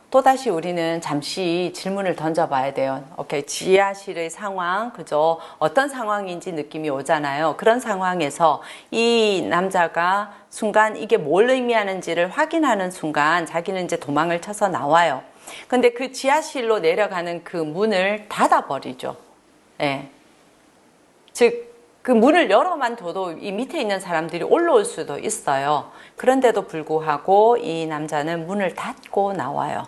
또다시 우리는 잠시 질문을 던져봐야 돼요. 오케이, 지하실의 상황, 그죠? 어떤 상황인지 느낌이 오잖아요. 그런 상황에서 이 남자가 순간 이게 뭘 의미하는지를 확인하는 순간 자기는 이제 도망을 쳐서 나와요. 근데 그 지하실로 내려가는 그 문을 닫아버리죠. 예. 즉, 그 문을 열어만 둬도 이 밑에 있는 사람들이 올라올 수도 있어요. 그런데도 불구하고 이 남자는 문을 닫고 나와요.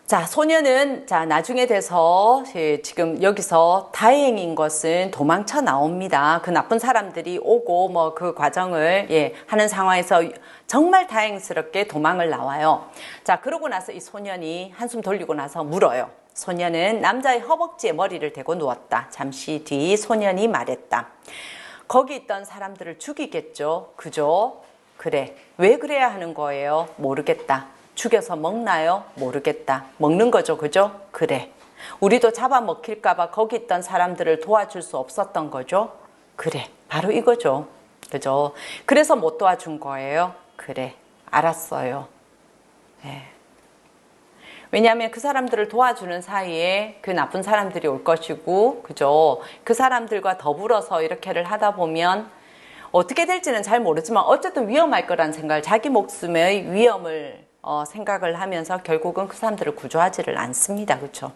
자, 소녀는 나중에 돼서 지금 여기서 다행인 것은 도망쳐 나옵니다. 그 나쁜 사람들이 오고 뭐 그 과정을 하는 상황에서 정말 다행스럽게 도망을 나와요. 자, 그러고 나서 이 소년이 한숨 돌리고 나서 물어요. 소년은 남자의 허벅지에 머리를 대고 누웠다. 잠시 뒤 소년이 말했다. 거기 있던 사람들을 죽이겠죠. 그죠? 그래. 왜 그래야 하는 거예요? 모르겠다. 죽여서 먹나요? 모르겠다. 먹는 거죠. 그죠? 그래. 우리도 잡아먹힐까봐 거기 있던 사람들을 도와줄 수 없었던 거죠. 그래, 바로 이거죠. 그죠? 그래서 못 도와준 거예요. 그래, 알았어요. 네. 왜냐하면 그 사람들을 도와주는 사이에 그 나쁜 사람들이 올 것이고, 그죠? 그 사람들과 더불어서 이렇게를 하다 보면 어떻게 될지는 잘 모르지만 어쨌든 위험할 거란 생각을, 자기 목숨의 위험을 생각을 하면서 결국은 그 사람들을 구조하지를 않습니다. 그렇죠?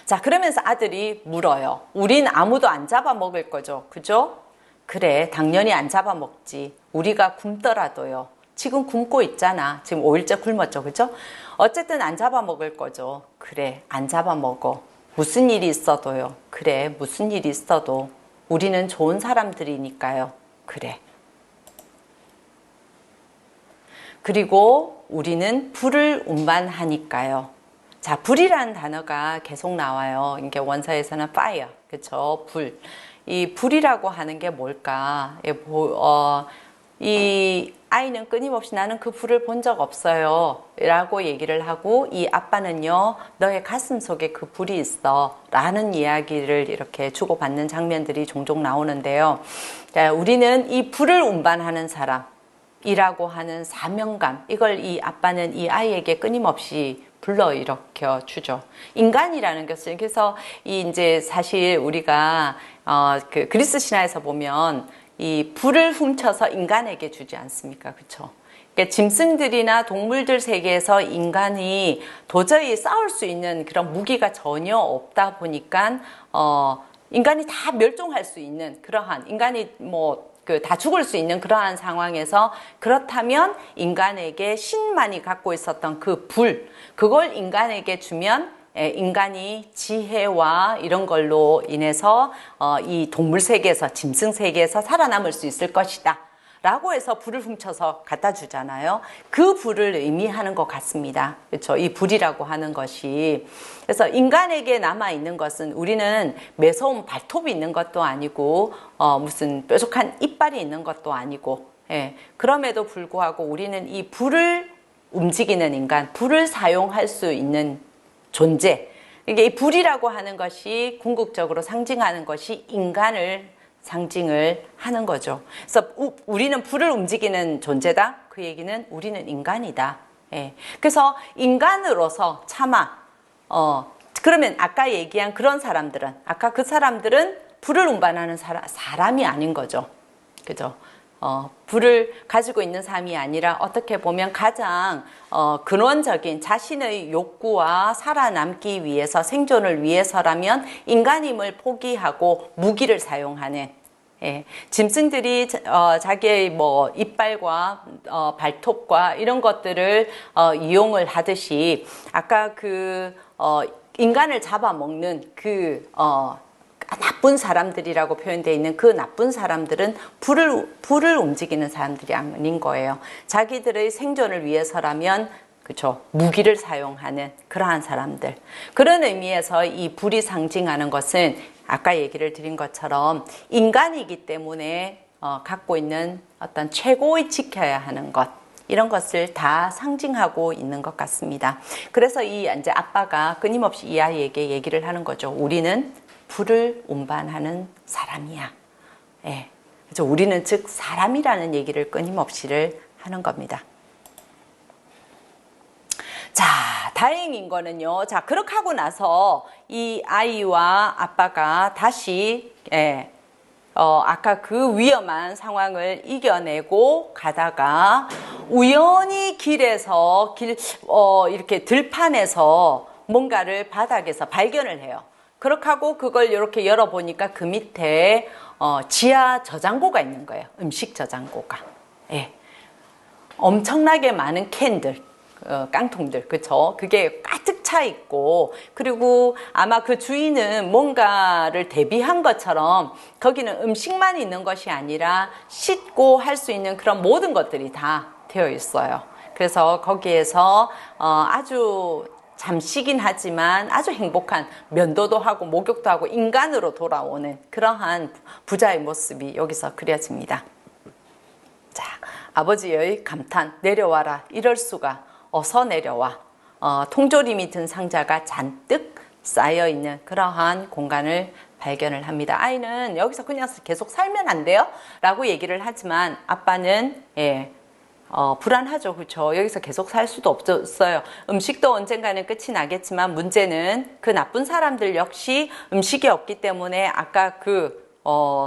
자, 그러면서 아들이 물어요. 우린 아무도 안 잡아먹을 거죠. 그죠? 그래, 당연히 안 잡아먹지. 우리가 굶더라도요. 지금 굶고 있잖아. 지금 5일째 굶었죠. 그죠? 어쨌든 안 잡아먹을 거죠. 그래, 안 잡아먹어. 무슨 일이 있어도요. 그래, 무슨 일이 있어도 우리는 좋은 사람들이니까요. 그래. 그리고 우리는 불을 운반하니까요. 자, 불이라는 단어가 계속 나와요. 이게 원서에서는 fire, 그렇죠? 불. 이 불이라고 하는 게 뭘까? 이 아이는 끊임없이 나는 그 불을 본 적 없어요 라고 얘기를 하고, 이 아빠는요, 너의 가슴 속에 그 불이 있어 라는 이야기를 이렇게 주고받는 장면들이 종종 나오는데요. 자, 우리는 이 불을 운반하는 사람이라고 하는 사명감, 이걸 이 아빠는 이 아이에게 끊임없이 불러일으켜 주죠. 인간이라는 것을, 그래서 이제 사실 우리가 그 그리스 신화에서 보면 이 불을 훔쳐서 인간에게 주지 않습니까? 그렇죠? 그러니까 짐승들이나 동물들 세계에서 인간이 도저히 싸울 수 있는 그런 무기가 전혀 없다 보니까 인간이 다 멸종할 수 있는 그러한, 인간이 다 죽을 수 있는 그러한 상황에서, 그렇다면 인간에게 신만이 갖고 있었던 그 불, 그걸 인간에게 주면 인간이 지혜와 이런 걸로 인해서 이 동물 세계에서, 짐승 세계에서 살아남을 수 있을 것이다 라고 해서 불을 훔쳐서 갖다 주잖아요. 그 불을 의미하는 것 같습니다. 그렇죠? 이 불이라고 하는 것이. 그래서 인간에게 남아있는 것은, 우리는 매서운 발톱이 있는 것도 아니고 무슨 뾰족한 이빨이 있는 것도 아니고, 그럼에도 불구하고 우리는 이 불을 움직이는 인간, 불을 사용할 수 있는 존재. 이게 이 불이라고 하는 것이 궁극적으로 상징하는 것이 인간을 상징을 하는 거죠. 그래서 우리는 불을 움직이는 존재다. 그 얘기는 우리는 인간이다. 그래서 인간으로서 차마 그러면 아까 얘기한 그런 사람들은, 아까 그 사람들은 불을 운반하는 사람이 아닌 거죠. 그죠? 불을 가지고 있는 삶이 아니라 어떻게 보면 가장 근원적인 자신의 욕구와 살아남기 위해서, 생존을 위해서라면 인간임을 포기하고 무기를 사용하는, 짐승들이 자기의 이빨과 발톱과 이런 것들을 이용을 하듯이, 아까 그 인간을 잡아먹는 그 나쁜 사람들이라고 표현되어 있는 그 나쁜 사람들은 불을 움직이는 사람들이 아닌 거예요. 자기들의 생존을 위해서라면, 그렇죠, 무기를 사용하는 그러한 사람들. 그런 의미에서 이 불이 상징하는 것은 아까 얘기를 드린 것처럼 인간이기 때문에 갖고 있는 어떤 최고의 지켜야 하는 것, 이런 것을 다 상징하고 있는 것 같습니다. 그래서 이제 아빠가 끊임없이 이 아이에게 얘기를 하는 거죠. 우리는 불을 운반하는 사람이야. 그래서 우리는 즉 사람이라는 얘기를 끊임없이를 하는 겁니다. 자, 다행인 거는요. 자, 그렇게 하고 나서 이 아이와 아빠가 다시 아까 그 위험한 상황을 이겨내고 가다가 우연히 길에서 이렇게 들판에서 뭔가를 바닥에서 발견을 해요. 그렇게 하고 그걸 이렇게 열어보니까 그 밑에 지하 저장고가 있는 거예요. 음식 저장고가. 엄청나게 많은 캔들, 깡통들, 그쵸? 그게 가득 차 있고, 그리고 아마 그 주인은 뭔가를 대비한 것처럼 거기는 음식만 있는 것이 아니라 씻고 할 수 있는 그런 모든 것들이 다 되어 있어요. 그래서 거기에서 아주 잠시긴 하지만 아주 행복한, 면도도 하고 목욕도 하고 인간으로 돌아오는 그러한 부자의 모습이 여기서 그려집니다. 자, 아버지의 감탄, 내려와라, 이럴 수가, 어서 내려와. 통조림이 든 상자가 잔뜩 쌓여 있는 그러한 공간을 발견을 합니다. 아이는 여기서 그냥 계속 살면 안 돼요? 라고 얘기를 하지만 아빠는 불안하죠. 그렇죠? 여기서 계속 살 수도 없었어요. 음식도 언젠가는 끝이 나겠지만 문제는 그 나쁜 사람들 역시 음식이 없기 때문에 아까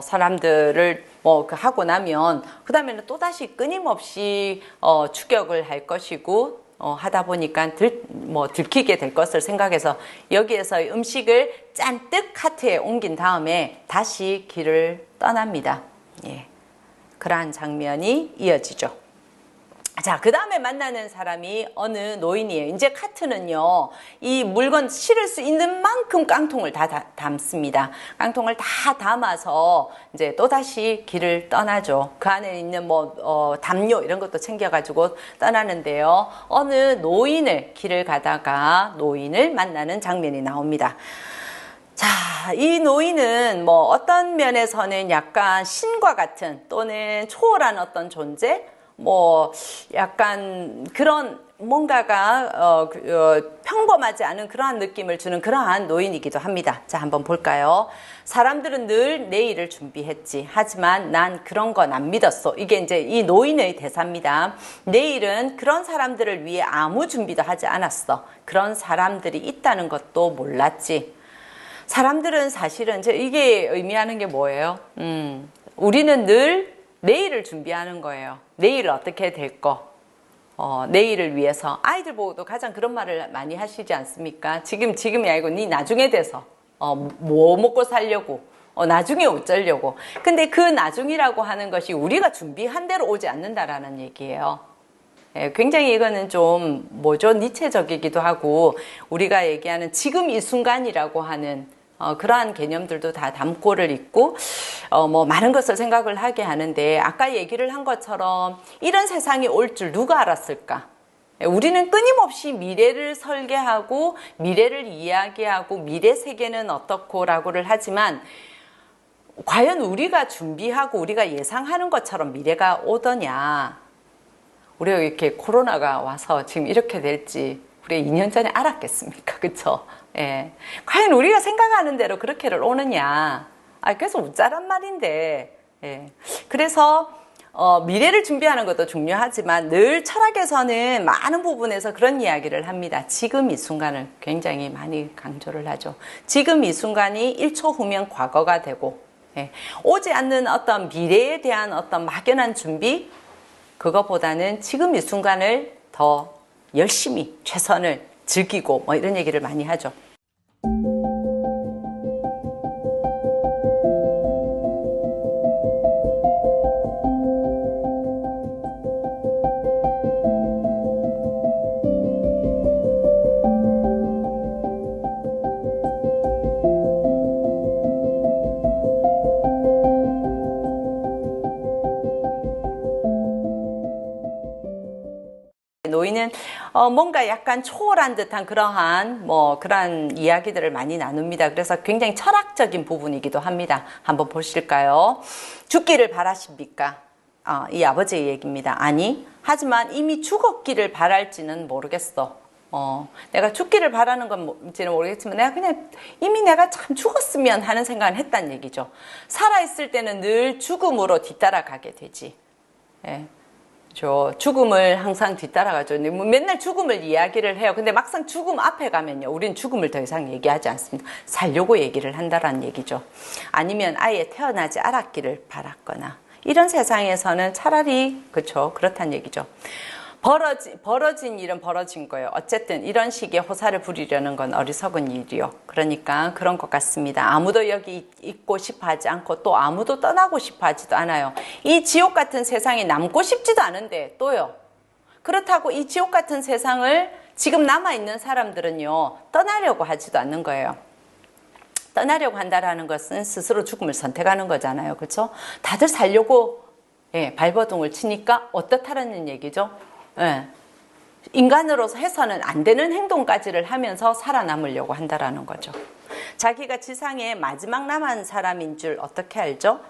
사람들을 하고 나면 그 다음에는 또다시 끊임없이 추격을 할 것이고 하다 보니까 들키게 될 것을 생각해서 여기에서 음식을 잔뜩 카트에 옮긴 다음에 다시 길을 떠납니다. 예. 그러한 장면이 이어지죠. 자, 그 다음에 만나는 사람이 어느 노인이에요. 이제 카트는요, 이 물건 실을 수 있는 만큼 깡통을 다 담습니다. 깡통을 다 담아서 이제 또다시 길을 떠나죠. 그 안에 있는 담요 이런 것도 챙겨가지고 떠나는데요. 어느 노인을 길을 가다가 노인을 만나는 장면이 나옵니다. 자, 이 노인은 어떤 면에서는 약간 신과 같은 또는 초월한 어떤 존재, 약간 그런 뭔가가 평범하지 않은 그러한 느낌을 주는 그러한 노인이기도 합니다. 자, 한번 볼까요? 사람들은 늘 내일을 준비했지. 하지만 난 그런 건 안 믿었어. 이게 이제 이 노인의 대사입니다. 내일은 그런 사람들을 위해 아무 준비도 하지 않았어. 그런 사람들이 있다는 것도 몰랐지. 사람들은 사실은 이게 의미하는 게 뭐예요? 우리는 늘 내일을 준비하는 거예요. 내일 어떻게 될 거. 내일을 위해서. 아이들 보고도 가장 그런 말을 많이 하시지 않습니까? 지금이 아니고 네 나중에 돼서 뭐 먹고 살려고, 나중에 어쩌려고. 근데 그 나중이라고 하는 것이 우리가 준비한 대로 오지 않는다라는 얘기예요. 예, 굉장히 이거는 좀 니체적이기도 하고 우리가 얘기하는 지금 이 순간이라고 하는 그러한 개념들도 다 담고를 있고 많은 것을 생각을 하게 하는데 아까 얘기를 한 것처럼 이런 세상이 올 줄 누가 알았을까? 우리는 끊임없이 미래를 설계하고 미래를 이야기하고 미래 세계는 어떻고 라고를 하지만 과연 우리가 준비하고 우리가 예상하는 것처럼 미래가 오더냐? 우리가 이렇게 코로나가 와서 지금 이렇게 될지 우리가 2년 전에 알았겠습니까? 그쵸? 예. 과연 우리가 생각하는 대로 그렇게를 오느냐? 그래서 웃자란 말인데, 예. 그래서, 미래를 준비하는 것도 중요하지만 늘 철학에서는 많은 부분에서 그런 이야기를 합니다. 지금 이 순간을 굉장히 많이 강조를 하죠. 지금 이 순간이 1초 후면 과거가 되고, 예. 오지 않는 어떤 미래에 대한 어떤 막연한 준비, 그것보다는 지금 이 순간을 더 열심히 최선을 즐기고 이런 얘기를 많이 하죠. 노인은 뭔가 약간 초월한 듯한 그러한 그러한 이야기들을 많이 나눕니다. 그래서 굉장히 철학적인 부분이기도 합니다. 한번 보실까요? 죽기를 바라십니까? 이 아버지의 얘기입니다. 아니, 하지만 이미 죽었기를 바랄지는 모르겠어. 내가 죽기를 바라는 건지는 모르겠지만 내가 그냥 이미 내가 참 죽었으면 하는 생각을 했다는 얘기죠. 살아있을 때는 늘 죽음으로 뒤따라가게 되지. 예. 죽음을 항상 뒤따라가죠. 맨날 죽음을 이야기를 해요. 근데 막상 죽음 앞에 가면요. 우리는 죽음을 더 이상 얘기하지 않습니다. 살려고 얘기를 한다라는 얘기죠. 아니면 아예 태어나지 않았기를 바랐거나. 이런 세상에서는 차라리, 그렇다는 얘기죠. 벌어진 일은 벌어진 거예요. 어쨌든 이런 식의 호사를 부리려는 건 어리석은 일이요. 그러니까 그런 것 같습니다. 아무도 여기 있고 싶어 하지 않고 또 아무도 떠나고 싶어 하지도 않아요. 이 지옥 같은 세상에 남고 싶지도 않은데 또요. 그렇다고 이 지옥 같은 세상을 지금 남아있는 사람들은요. 떠나려고 하지도 않는 거예요. 떠나려고 한다라는 것은 스스로 죽음을 선택하는 거잖아요. 그렇죠? 다들 살려고 발버둥을 치니까 어떻다라는 얘기죠. 예. 인간으로서 해서는 안 되는 행동까지를 하면서 살아남으려고 한다라는 거죠. 자기가 지상의 마지막 남은 사람인 줄 어떻게 알죠?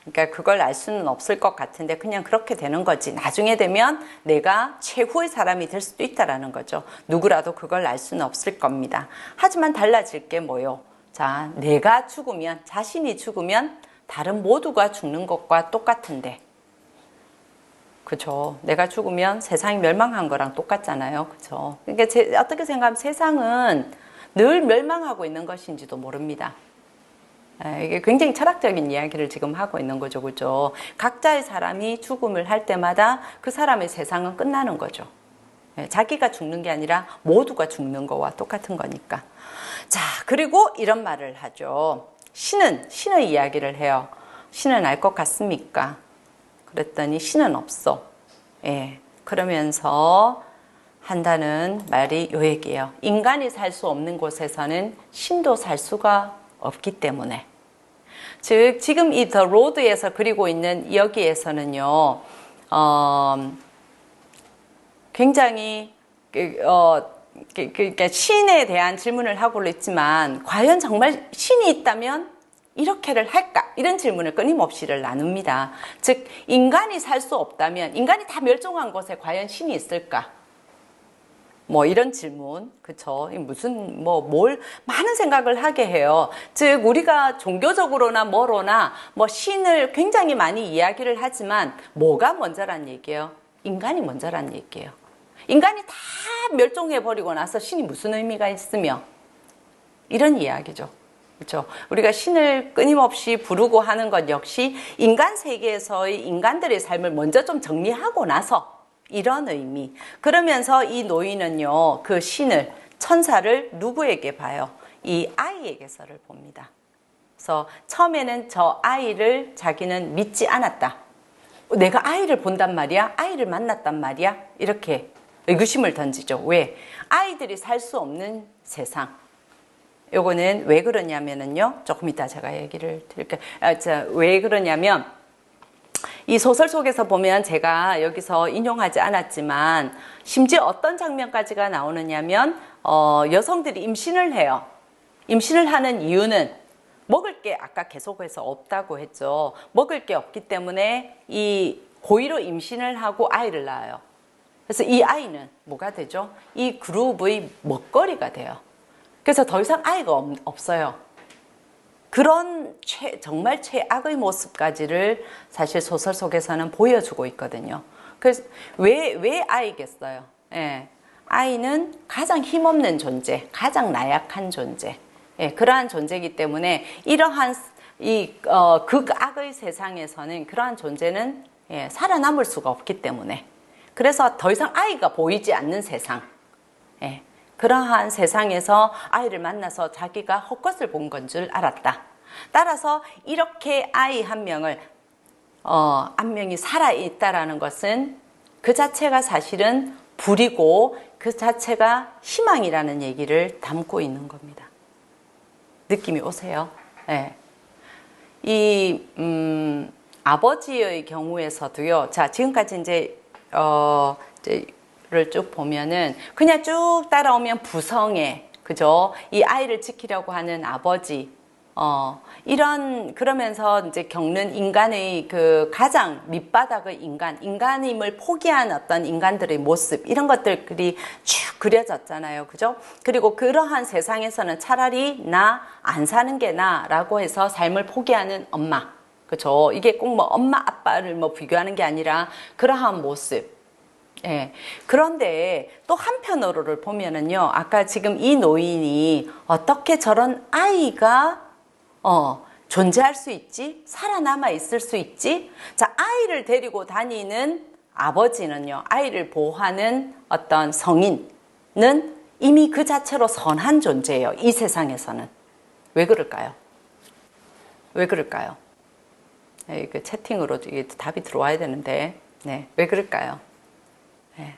그러니까 그걸 알 수는 없을 것 같은데 그냥 그렇게 되는 거지. 나중에 되면 내가 최후의 사람이 될 수도 있다라는 거죠. 누구라도 그걸 알 수는 없을 겁니다. 하지만 달라질 게 뭐요? 자, 내가 죽으면, 자신이 죽으면 다른 모두가 죽는 것과 똑같은데, 그죠? 내가 죽으면 세상이 멸망한 거랑 똑같잖아요. 그죠? 그러니까 어떻게 생각하면 세상은 늘 멸망하고 있는 것인지도 모릅니다. 이게 굉장히 철학적인 이야기를 지금 하고 있는 거죠. 그죠? 각자의 사람이 죽음을 할 때마다 그 사람의 세상은 끝나는 거죠. 자기가 죽는 게 아니라 모두가 죽는 거와 똑같은 거니까. 자, 그리고 이런 말을 하죠. 신의 이야기를 해요. 신은 알 것 같습니까? 그랬더니 신은 없어. 예. 그러면서 한다는 말이 요 얘기예요. 인간이 살 수 없는 곳에서는 신도 살 수가 없기 때문에. 즉 지금 이 더 로드에서 그리고 있는 여기에서는요. 굉장히 그러니까 신에 대한 질문을 하고는 있지만 과연 정말 신이 있다면 이렇게를 할까? 이런 질문을 끊임없이를 나눕니다. 즉 인간이 살 수 없다면 인간이 다 멸종한 곳에 과연 신이 있을까? 뭐 이런 질문, 그쵸? 무슨 뭘 많은 생각을 하게 해요. 즉 우리가 종교적으로나 뭐로나 뭐 신을 굉장히 많이 이야기를 하지만 뭐가 먼저란 얘기예요? 인간이 먼저란 얘기예요. 인간이 다 멸종해버리고 나서 신이 무슨 의미가 있으며 이런 이야기죠. 그렇죠? 우리가 신을 끊임없이 부르고 하는 것 역시 인간 세계에서의 인간들의 삶을 먼저 좀 정리하고 나서 이런 의미. 그러면서 이 노인은요, 그 신을, 천사를 누구에게 봐요? 이 아이에게서를 봅니다. 그래서 처음에는 저 아이를 자기는 믿지 않았다. 내가 아이를 본단 말이야? 아이를 만났단 말이야? 이렇게 의구심을 던지죠. 왜? 아이들이 살 수 없는 세상. 요거는 왜 그러냐면은요. 조금 이따 제가 얘기를 드릴게요. 왜 그러냐면 이 소설 속에서 보면 제가 여기서 인용하지 않았지만 심지어 어떤 장면까지가 나오느냐면 여성들이 임신을 해요. 임신을 하는 이유는 먹을 게 아까 계속해서 없다고 했죠. 먹을 게 없기 때문에 이 고의로 임신을 하고 아이를 낳아요. 그래서 이 아이는 뭐가 되죠? 이 그룹의 먹거리가 돼요. 그래서 더 이상 아이가 없어요. 그런 정말 최악의 모습까지를 사실 소설 속에서는 보여주고 있거든요. 그래서 왜 아이겠어요? 예. 아이는 가장 힘없는 존재, 가장 나약한 존재. 예, 그러한 존재이기 때문에 이러한 극악의 세상에서는 그러한 존재는 살아남을 수가 없기 때문에 그래서 더 이상 아이가 보이지 않는 세상. 예. 그러한 세상에서 아이를 만나서 자기가 헛것을 본 건 줄 알았다. 따라서 이렇게 아이 한 명이 살아있다라는 것은 그 자체가 사실은 불이고 그 자체가 희망이라는 얘기를 담고 있는 겁니다. 느낌이 오세요? 네. 아버지의 경우에서도요. 자, 지금까지 를 쭉 보면은 그냥 쭉 따라오면 부성애, 그죠? 이 아이를 지키려고 하는 아버지, 그러면서 이제 겪는 인간의 그 가장 밑바닥의 인간임을 포기한 어떤 인간들의 모습, 이런 것들이 쭉 그려졌잖아요. 그죠? 그리고 그러한 세상에서는 차라리 나 안 사는 게 나라고 해서 삶을 포기하는 엄마. 그죠? 이게 꼭 뭐 엄마, 아빠를 뭐 비교하는 게 아니라 그러한 모습. 예. 그런데 또 한편으로를 보면은요, 아까 지금 이 노인이 어떻게 저런 아이가 존재할 수 있지? 살아남아 있을 수 있지? 자, 아이를 데리고 다니는 아버지는요, 아이를 보호하는 어떤 성인은 이미 그 자체로 선한 존재예요. 이 세상에서는. 왜 그럴까요? 왜 그럴까요? 그 채팅으로 이게 답이 들어와야 되는데, 네, 왜 그럴까요? 네.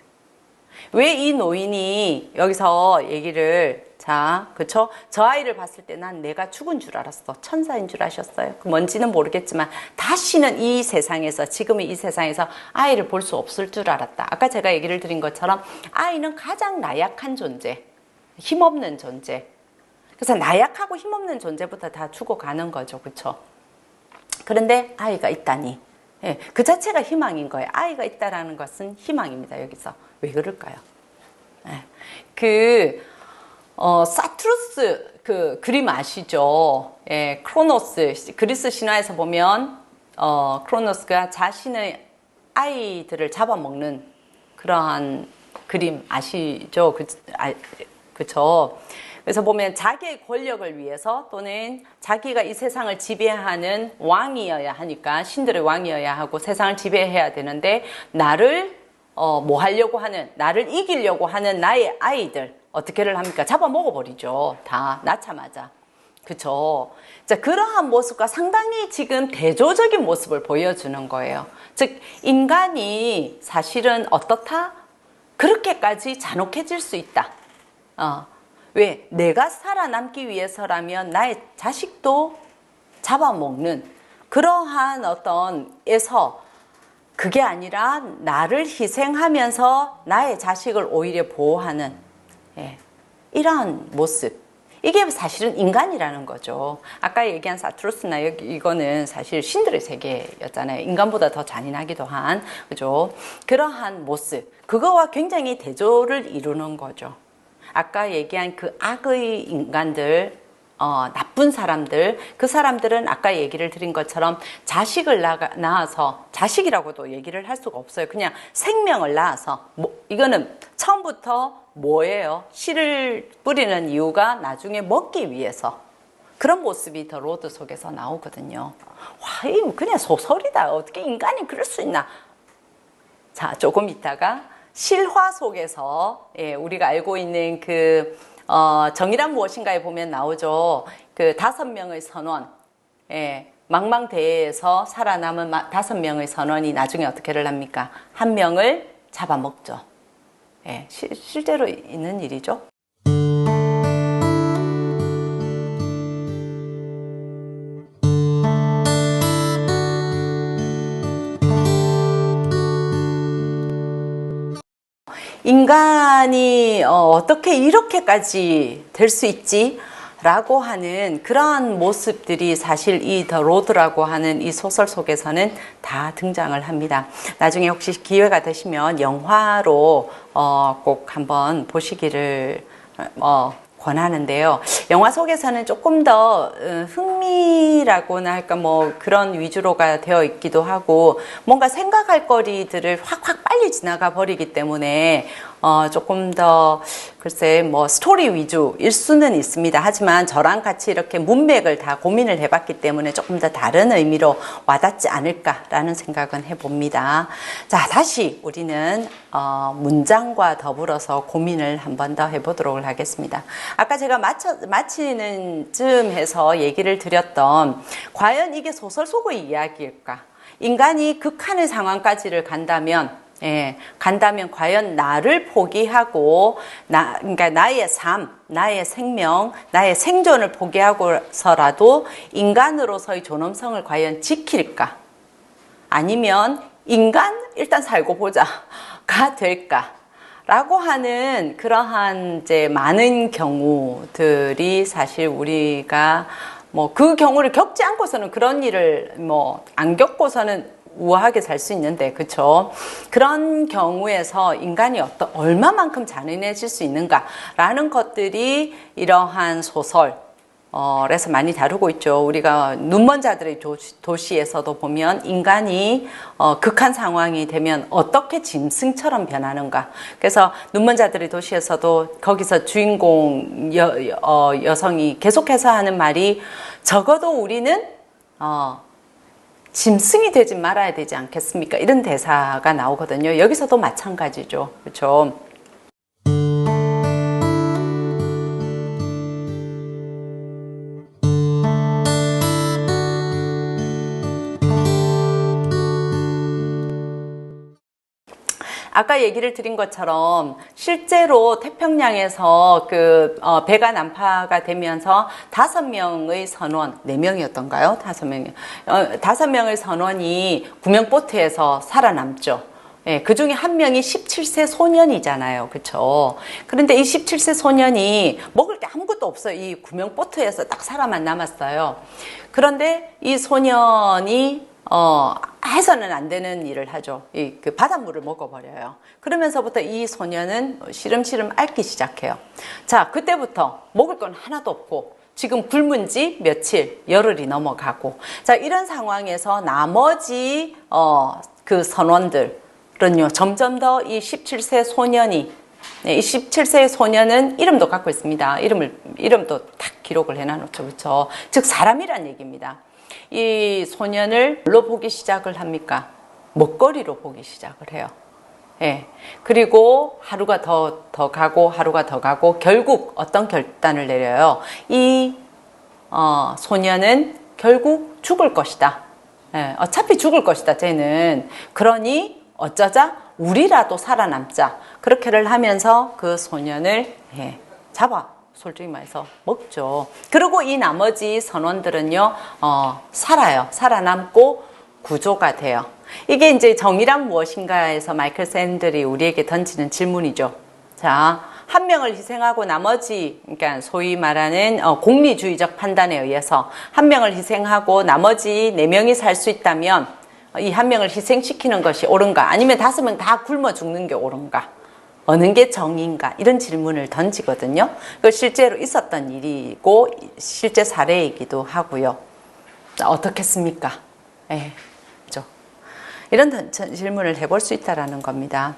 왜 이 노인이 여기서 얘기를, 자, 그쵸? 저 아이를 봤을 때 난 내가 죽은 줄 알았어. 천사인 줄 아셨어요? 뭔지는 모르겠지만, 다시는 이 세상에서, 지금의 이 세상에서 아이를 볼 수 없을 줄 알았다. 아까 제가 얘기를 드린 것처럼, 아이는 가장 나약한 존재, 힘없는 존재. 그래서 나약하고 힘없는 존재부터 다 죽어가는 거죠. 그쵸? 그런데 아이가 있다니. 예, 그 자체가 희망인 거예요. 아이가 있다라는 것은 희망입니다. 여기서. 왜 그럴까요? 예, 사투르스 그 그림 아시죠? 예, 크로노스. 그리스 신화에서 보면, 크로노스가 자신의 아이들을 잡아먹는 그러한 그림 아시죠? 그쵸? 그래서 보면 자기의 권력을 위해서 또는 자기가 이 세상을 지배하는 왕이어야 하니까, 신들의 왕이어야 하고 세상을 지배해야 되는데, 나를 뭐 하려고 하는, 나를 이기려고 하는 나의 아이들 어떻게를 합니까? 잡아 먹어버리죠. 다 낳자마자. 그쵸? 자, 그러한 모습과 상당히 지금 대조적인 모습을 보여주는 거예요. 즉, 인간이 사실은 어떻다? 그렇게까지 잔혹해질 수 있다. 왜? 내가 살아남기 위해서라면 나의 자식도 잡아먹는 그러한 그게 아니라 나를 희생하면서 나의 자식을 오히려 보호하는, 예, 이러한 모습. 이게 사실은 인간이라는 거죠. 아까 얘기한 사투르스나 이거는 사실 신들의 세계였잖아요. 인간보다 더 잔인하기도 한, 그죠? 그러한 모습. 그거와 굉장히 대조를 이루는 거죠. 아까 얘기한 그 악의 인간들, 나쁜 사람들, 그 사람들은 아까 얘기를 드린 것처럼 자식을 낳아서, 자식이라고도 얘기를 할 수가 없어요. 그냥 생명을 낳아서, 이거는 처음부터 뭐예요? 씨를 뿌리는 이유가 나중에 먹기 위해서. 그런 모습이 더 로드 속에서 나오거든요. 와, 이거 그냥 소설이다. 어떻게 인간이 그럴 수 있나? 자, 조금 있다가 실화 속에서, 예, 우리가 알고 있는 정의란 무엇인가에 보면 나오죠. 그 5명의 선원, 예, 망망대해에서 살아남은 5명의 선원이 나중에 어떻게를 합니까? 1명을 잡아먹죠. 예, 실제로 있는 일이죠. 인간이 어떻게 이렇게까지 될 수 있지? 라고 하는 그러한 모습들이 사실 이 더 로드라고 하는 이 소설 속에서는 다 등장을 합니다. 나중에 혹시 기회가 되시면 영화로 꼭 한번 보시기를 권하는데요. 영화 속에서는 조금 더 흥미라고나 할까 뭐 그런 위주로가 되어 있기도 하고 뭔가 생각할 거리들을 확확 빨리 지나가 버리기 때문에 조금 더 글쎄 뭐 스토리 위주일 수는 있습니다. 하지만 저랑 같이 이렇게 문맥을 다 고민을 해봤기 때문에 조금 더 다른 의미로 와닿지 않을까라는 생각은 해봅니다. 자, 다시 우리는 문장과 더불어서 고민을 한 번 더 해보도록 하겠습니다. 아까 제가 마치는 즈음해서 얘기를 드렸던 과연 이게 소설 속의 이야기일까? 인간이 극한의 상황까지를 간다면 과연 나를 포기하고 그러니까 나의 삶, 나의 생명, 나의 생존을 포기하고서라도 인간으로서의 존엄성을 과연 지킬까? 아니면 인간 일단 살고 보자가 될까? 라고 하는 그러한 이제 많은 경우들이 사실 우리가 뭐 그 경우를 겪지 않고서는 그런 일을 뭐 안 겪고서는 우아하게 살 수 있는데, 그쵸? 그런 경우에서 인간이 얼마만큼 잔인해질 수 있는가라는 것들이 이러한 소설에서 많이 다루고 있죠. 우리가 눈먼 자들의 도시에서도 보면 인간이 극한 상황이 되면 어떻게 짐승처럼 변하는가. 그래서 눈먼 자들의 도시에서도 거기서 주인공 여성이 계속해서 하는 말이 적어도 우리는 짐승이 되지 말아야 되지 않겠습니까? 이런 대사가 나오거든요. 여기서도 마찬가지죠. 그렇죠? 아까 얘기를 드린 것처럼 실제로 태평양에서 배가 난파가 되면서 5명의 선원, 4명이었던가요? 5명의 선원이 구명보트에서 살아남죠. 예, 그 중에 한 명이 17세 소년이잖아요. 그쵸? 그런데 이 17세 소년이 먹을 게 아무것도 없어요. 이 구명보트에서 딱 살아만 남았어요. 그런데 이 소년이, 해서는 안 되는 일을 하죠. 그 바닷물을 먹어버려요. 그러면서부터 이 소년은 시름시름 앓기 시작해요. 자, 그때부터 먹을 건 하나도 없고, 지금 굶은 지 며칠, 열흘이 넘어가고. 자, 이런 상황에서 나머지, 그 선원들, 요 점점 더 이 17세 소년이, 이 17세의 소년은 이름도 갖고 있습니다. 이름도 딱 기록을 해놔놓죠. 그렇죠? 즉, 사람이란 얘기입니다. 이 소년을 뭘로 보기 시작을 합니까? 먹거리로 보기 시작을 해요. 예. 그리고 하루가 더 가고, 하루가 더 가고, 결국 어떤 결단을 내려요? 이, 소년은 결국 죽을 것이다. 예. 어차피 죽을 것이다, 쟤는. 그러니, 어쩌자? 우리라도 살아남자. 그렇게를 하면서 그 소년을 잡아 솔직히 말해서 먹죠. 그리고 이 나머지 선원들은요, 살아요. 살아남고 구조가 돼요. 이게 이제 정의란 무엇인가에서 마이클 샌들이 우리에게 던지는 질문이죠. 자, 한 명을 희생하고 나머지, 그러니까 소위 말하는 공리주의적 판단에 의해서 한 명을 희생하고 나머지 4명이 살 수 있다면 이 한 명을 희생시키는 것이 옳은가? 아니면 5명 다 굶어 죽는 게 옳은가? 어느 게 정의인가? 이런 질문을 던지거든요. 그 실제로 있었던 일이고 실제 사례이기도 하고요. 어떻겠습니까? 예, 그죠? 이런 질문을 해볼 수 있다라는 겁니다.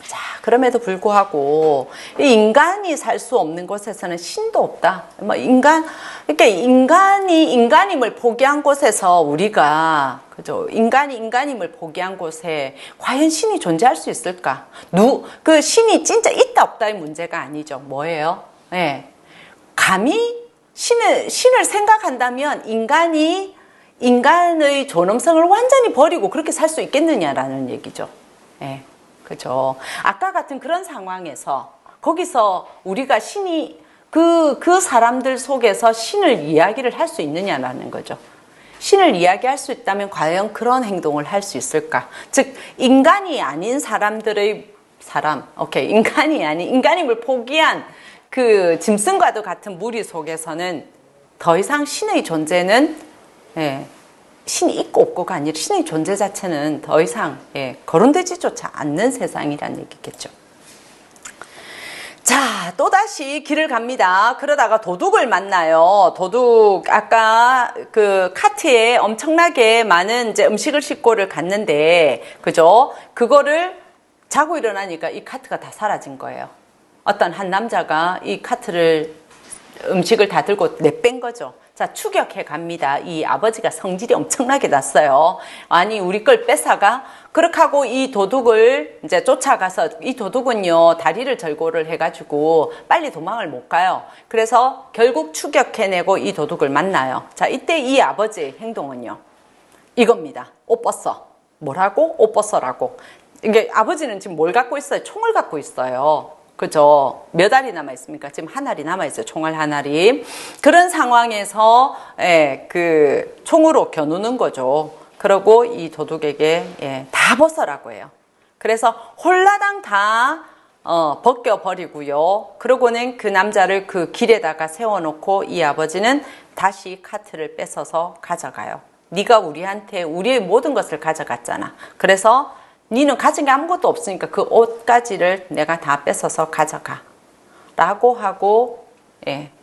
자, 그럼에도 불구하고 인간이 살 수 없는 곳에서는 신도 없다. 그러니까 인간이 인간임을 포기한 곳에서 우리가, 그죠? 인간이 인간임을 포기한 곳에 과연 신이 존재할 수 있을까? 그 신이 진짜 있다 없다의 문제가 아니죠. 뭐예요? 예. 감히 신을 생각한다면 인간의 존엄성을 완전히 버리고 그렇게 살 수 있겠느냐라는 얘기죠. 예. 그죠. 아까 같은 그런 상황에서 거기서 우리가 신이 그 사람들 속에서 신을 이야기를 할 수 있느냐라는 거죠. 신을 이야기할 수 있다면 과연 그런 행동을 할 수 있을까? 즉, 인간이 아닌 인간이 아닌, 인간임을 포기한 그 짐승과도 같은 무리 속에서는 더 이상 신의 존재는, 신이 있고 없고가 아니라 신의 존재 자체는 더 이상, 거론되지조차 않는 세상이란 얘기겠죠. 자, 또다시 길을 갑니다. 그러다가 도둑을 만나요. 도둑, 아까 그 카트에 엄청나게 많은 이제 음식을 싣고를 갔는데, 그죠? 그거를 자고 일어나니까 이 카트가 다 사라진 거예요. 어떤 한 남자가 이 음식을 다 들고 내뺀 거죠. 자, 추격해 갑니다. 이 아버지가 성질이 엄청나게 났어요. 아니, 우리 걸 뺏어가? 그렇게 하고 이 도둑을 이제 쫓아가서, 이 도둑은요, 다리를 절고를 해가지고 빨리 도망을 못 가요. 그래서 결국 추격해내고 이 도둑을 만나요. 자, 이때 이 아버지의 행동은요, 이겁니다. 옷 벗어. 뭐라고? 옷 벗어라고. 이게 아버지는 지금 뭘 갖고 있어요? 총을 갖고 있어요. 그죠? 몇 알이 남아있습니까? 지금 한 알이 남아있어요. 총알 한 알이. 그런 상황에서, 그, 총으로 겨누는 거죠. 그러고 이 도둑에게, 다 벗어라고 해요. 그래서 홀라당 다, 벗겨버리고요. 그러고는 그 남자를 그 길에다가 세워놓고 이 아버지는 다시 카트를 뺏어서 가져가요. 네가 우리한테 우리의 모든 것을 가져갔잖아. 그래서 니는 가진 게 아무것도 없으니까 그 옷가지를 내가 다 뺏어서 가져가. 라고 하고,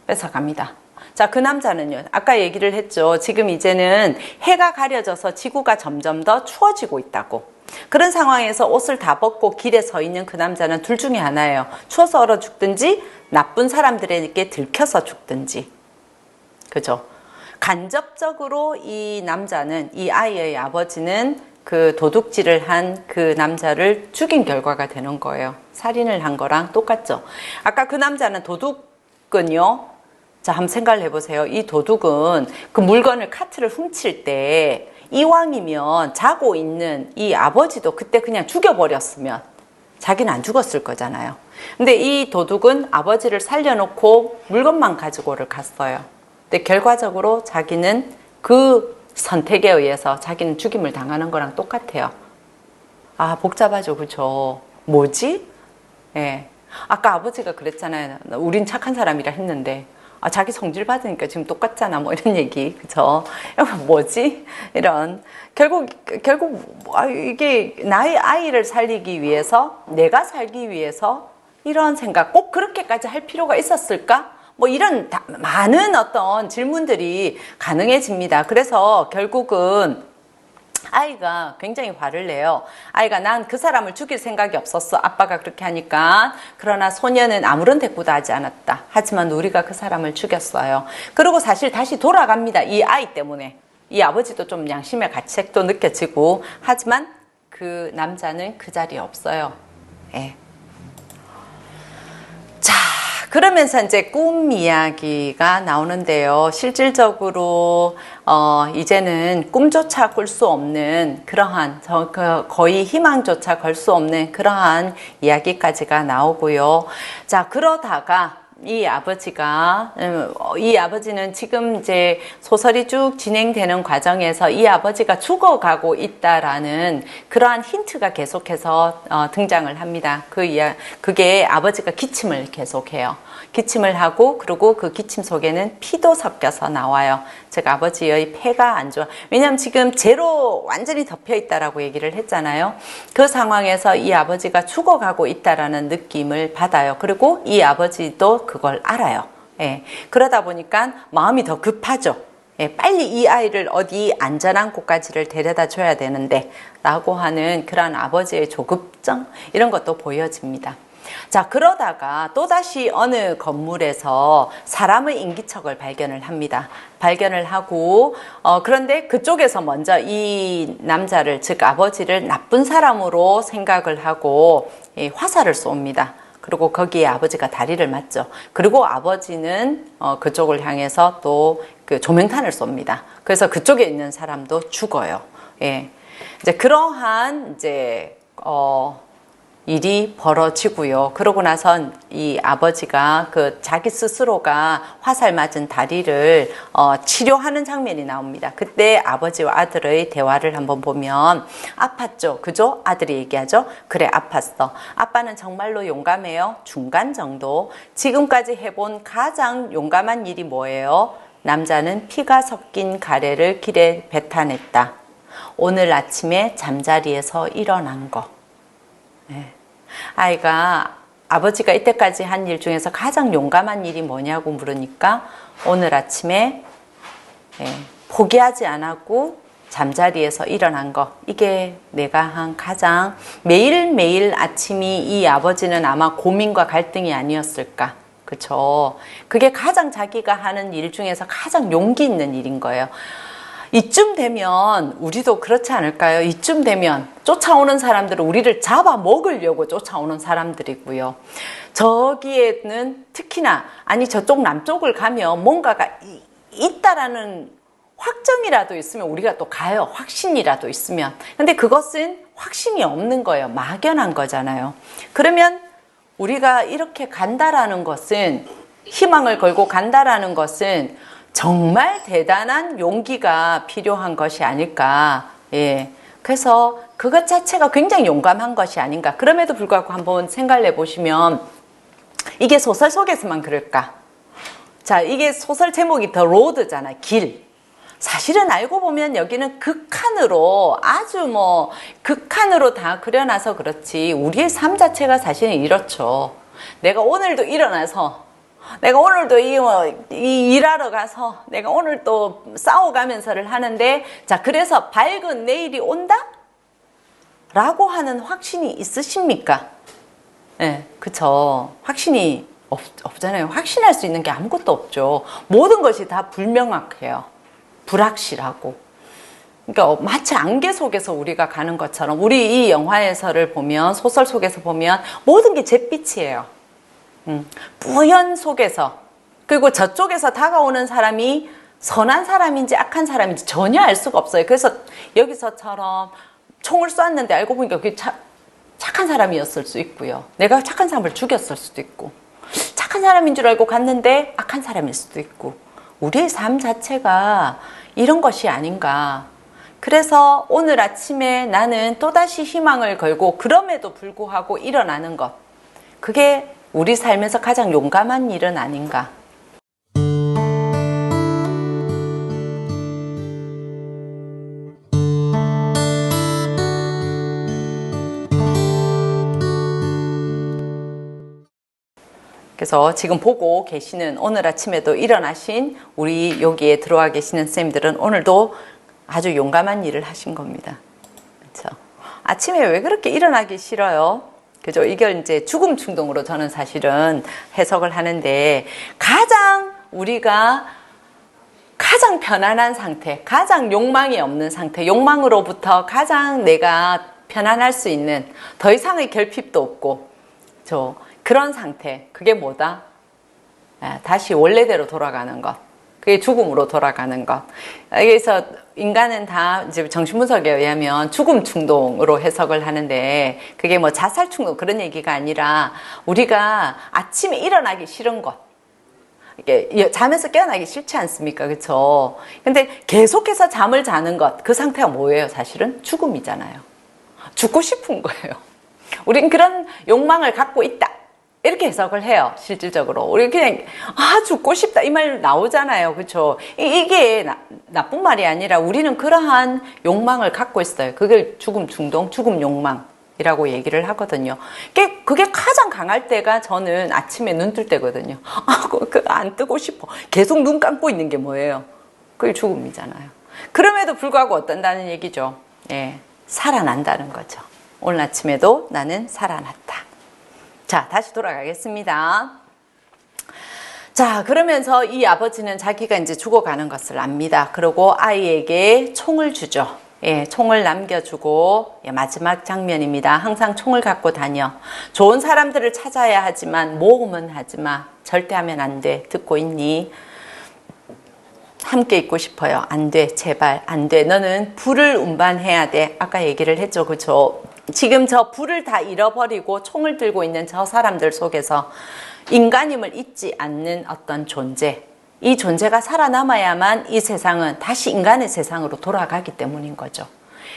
뺏어갑니다. 자, 그 남자는요, 아까 얘기를 했죠. 지금 이제는 해가 가려져서 지구가 점점 더 추워지고 있다고. 그런 상황에서 옷을 다 벗고 길에 서 있는 그 남자는 둘 중에 하나예요. 추워서 얼어 죽든지, 나쁜 사람들에게 들켜서 죽든지. 그죠? 간접적으로 이 남자는, 이 아이의 아버지는 그 도둑질을 한 그 남자를 죽인 결과가 되는 거예요. 살인을 한 거랑 똑같죠. 아까 그 남자는 도둑은요. 자, 한번 생각을 해보세요. 이 도둑은 그 물건을 카트를 훔칠 때 이왕이면 자고 있는 이 아버지도 그때 그냥 죽여버렸으면 자기는 안 죽었을 거잖아요. 근데 이 도둑은 아버지를 살려놓고 물건만 가지고를 갔어요. 근데 결과적으로 자기는 그 선택에 의해서 자기는 죽임을 당하는 거랑 똑같아요. 아, 복잡하죠. 그쵸? 뭐지? 예. 아까 아버지가 그랬잖아요. 우린 착한 사람이라 했는데, 아, 자기 성질 받으니까 지금 똑같잖아. 뭐 이런 얘기. 그쵸? 뭐지? 이런. 결국, 이게 나의 아이를 살리기 위해서, 내가 살기 위해서 이런 생각 꼭 그렇게까지 할 필요가 있었을까? 뭐 이런 많은 어떤 질문들이 가능해집니다. 그래서 결국은 아이가 굉장히 화를 내요. 아이가 난 그 사람을 죽일 생각이 없었어. 아빠가 그렇게 하니까. 그러나 소녀는 아무런 대꾸도 하지 않았다. 하지만 우리가 그 사람을 죽였어요. 그리고 사실 다시 돌아갑니다. 이 아이 때문에. 이 아버지도 좀 양심의 가책도 느껴지고. 하지만 그 남자는 그 자리에 없어요. 예. 자, 그러면서 이제 꿈 이야기가 나오는데요. 실질적으로 이제는 꿈조차 꿀 수 없는 그러한 거의 희망조차 걸 수 없는 그러한 이야기까지가 나오고요. 자, 그러다가 이 아버지는 지금 이제 소설이 쭉 진행되는 과정에서 이 아버지가 죽어가고 있다라는 그러한 힌트가 계속해서 등장을 합니다. 그게 아버지가 기침을 계속해요. 기침을 하고 그리고 그 기침 속에는 피도 섞여서 나와요. 즉 아버지의 폐가 안 좋아. 왜냐하면 지금 재로 완전히 덮여 있다라고 얘기를 했잖아요. 그 상황에서 이 아버지가 죽어가고 있다라는 느낌을 받아요. 그리고 이 아버지도 그걸 알아요. 예. 그러다 보니까 마음이 더 급하죠. 예, 빨리 이 아이를 어디 안전한 곳까지를 데려다 줘야 되는데 라고 하는 그런 아버지의 조급증 이런 것도 보여집니다. 자, 그러다가 또다시 어느 건물에서 사람의 인기척을 발견을 합니다. 발견을 하고 그런데 그쪽에서 먼저 이 남자를, 즉 아버지를 나쁜 사람으로 생각을 하고 화살을 쏩니다. 그리고 거기에 아버지가 다리를 맞죠. 그리고 아버지는 그쪽을 향해서 또 그 조명탄을 쏩니다. 그래서 그쪽에 있는 사람도 죽어요. 예. 이제 그러한 일이 벌어지고요. 그러고 나선 이 아버지가 그 자기 스스로가 화살 맞은 다리를 치료하는 장면이 나옵니다. 그때 아버지와 아들의 대화를 한번 보면 아팠죠? 그죠? 아들이 얘기하죠? 그래, 아팠어. 아빠는 정말로 용감해요? 중간 정도. 지금까지 해본 가장 용감한 일이 뭐예요? 남자는 피가 섞인 가래를 길에 뱉어냈다. 오늘 아침에 잠자리에서 일어난 거. 네. 아이가 아버지가 이때까지 한 일 중에서 가장 용감한 일이 뭐냐고 물으니까 오늘 아침에 포기하지 않았고 잠자리에서 일어난 거. 이게 내가 한 가장 매일매일 아침이 이 아버지는 아마 고민과 갈등이 아니었을까. 그쵸? 그게 가장 자기가 하는 일 중에서 가장 용기 있는 일인 거예요. 이쯤 되면 우리도 그렇지 않을까요? 이쯤 되면 쫓아오는 사람들은 우리를 잡아먹으려고 쫓아오는 사람들이고요. 저기에는 특히나 저쪽 남쪽을 가면 뭔가가 있다라는 확정이라도 있으면 우리가 또 가요. 확신이라도 있으면. 근데 그것은 확신이 없는 거예요. 막연한 거잖아요. 그러면 우리가 이렇게 간다라는 것은, 희망을 걸고 간다라는 것은 정말 대단한 용기가 필요한 것이 아닐까. 예. 그래서 그것 자체가 굉장히 용감한 것이 아닌가. 그럼에도 불구하고 한번 생각을 해보시면 이게 소설 속에서만 그럴까? 자, 이게 소설 제목이 더 로드잖아요. 길. 사실은 알고 보면 여기는 극한으로, 아주 극한으로 다 그려놔서 그렇지 우리의 삶 자체가 사실은 이렇죠. 내가 오늘도 일어나서, 내가 오늘도 일하러 가서, 내가 오늘 또 싸워가면서를 하는데, 자, 그래서 밝은 내일이 온다? 라고 하는 확신이 있으십니까? 네, 그쵸. 확신이 없잖아요. 확신할 수 있는 게 아무것도 없죠. 모든 것이 다 불명확해요. 불확실하고. 그러니까 마치 안개 속에서 우리가 가는 것처럼, 우리 이 영화에서를 보면, 소설 속에서 보면 모든 게 잿빛이에요. 뿌연 속에서. 그리고 저쪽에서 다가오는 사람이 선한 사람인지 악한 사람인지 전혀 알 수가 없어요. 그래서 여기서처럼 총을 쐈는데 알고 보니까 그게 착한 사람이었을 수 있고요. 내가 착한 사람을 죽였을 수도 있고, 착한 사람인 줄 알고 갔는데 악한 사람일 수도 있고, 우리의 삶 자체가 이런 것이 아닌가. 그래서 오늘 아침에 나는 또다시 희망을 걸고 그럼에도 불구하고 일어나는 것. 그게 우리 삶에서 가장 용감한 일은 아닌가. 그래서 지금 보고 계시는 오늘 아침에도 일어나신 우리 여기에 들어와 계시는 선생님들은 오늘도 아주 용감한 일을 하신 겁니다. 그렇죠? 아침에 왜 그렇게 일어나기 싫어요? 그죠? 이게 이제 죽음 충동으로 저는 사실은 해석을 하는데 우리가 가장 편안한 상태, 가장 욕망이 없는 상태, 욕망으로부터 가장 내가 편안할 수 있는 더 이상의 결핍도 없고 그런 상태, 그게 뭐다? 다시 원래대로 돌아가는 것. 그게 죽음으로 돌아가는 것. 그래서 인간은 다 이제 정신분석에 의하면 죽음 충동으로 해석을 하는데 그게 뭐 자살 충동 그런 얘기가 아니라 우리가 아침에 일어나기 싫은 것. 이게 잠에서 깨어나기 싫지 않습니까? 그렇죠? 근데 계속해서 잠을 자는 것. 그 상태가 뭐예요? 사실은 죽음이잖아요. 죽고 싶은 거예요. 우린 그런 욕망을 갖고 있다. 이렇게 해석을 해요. 실질적으로. 우리 그냥 죽고 싶다 이 말 나오잖아요. 그렇죠? 이게 나쁜 말이 아니라 우리는 그러한 욕망을 갖고 있어요. 그걸 죽음 충동, 죽음 욕망이라고 얘기를 하거든요. 그게 가장 강할 때가 저는 아침에 눈 뜰 때거든요. 안 뜨고 싶어. 계속 눈 감고 있는 게 뭐예요? 그게 죽음이잖아요. 그럼에도 불구하고 어떤다는 얘기죠. 예, 살아난다는 거죠. 오늘 아침에도 나는 살아났다. 자, 다시 돌아가겠습니다. 자, 그러면서 이 아버지는 자기가 이제 죽어가는 것을 압니다. 그리고 아이에게 총을 주죠. 예, 총을 남겨주고, 마지막 장면입니다. 항상 총을 갖고 다녀. 좋은 사람들을 찾아야 하지만, 모험은 하지 마. 절대 하면 안 돼. 듣고 있니? 함께 있고 싶어요. 안 돼. 제발. 안 돼. 너는 불을 운반해야 돼. 아까 얘기를 했죠. 그죠? 지금 저 불을 다 잃어버리고 총을 들고 있는 저 사람들 속에서 인간임을 잊지 않는 어떤 존재, 이 존재가 살아남아야만 이 세상은 다시 인간의 세상으로 돌아가기 때문인 거죠.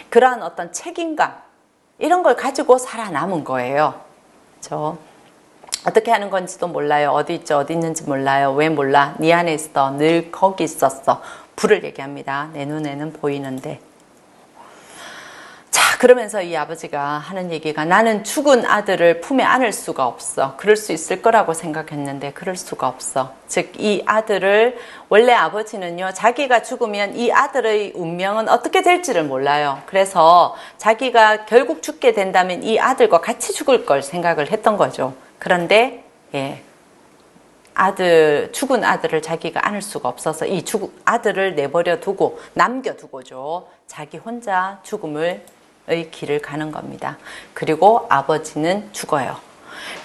그러한 어떤 책임감, 이런 걸 가지고 살아남은 거예요. 그렇죠? 어떻게 하는 건지도 몰라요. 어디 있죠? 어디 있는지 몰라요. 왜 몰라? 네 안에 있어. 늘 거기 있었어. 불을 얘기합니다. 내 눈에는 보이는데. 그러면서 이 아버지가 하는 얘기가 나는 죽은 아들을 품에 안을 수가 없어. 그럴 수 있을 거라고 생각했는데 그럴 수가 없어. 즉 이 아들을 원래 아버지는요. 자기가 죽으면 이 아들의 운명은 어떻게 될지를 몰라요. 그래서 자기가 결국 죽게 된다면 이 아들과 같이 죽을 걸 생각을 했던 거죠. 그런데 죽은 아들을 자기가 안을 수가 없어서 이 아들을 내버려 두고 남겨두고죠. 자기 혼자 죽음을 의 길을 가는 겁니다. 그리고 아버지는 죽어요.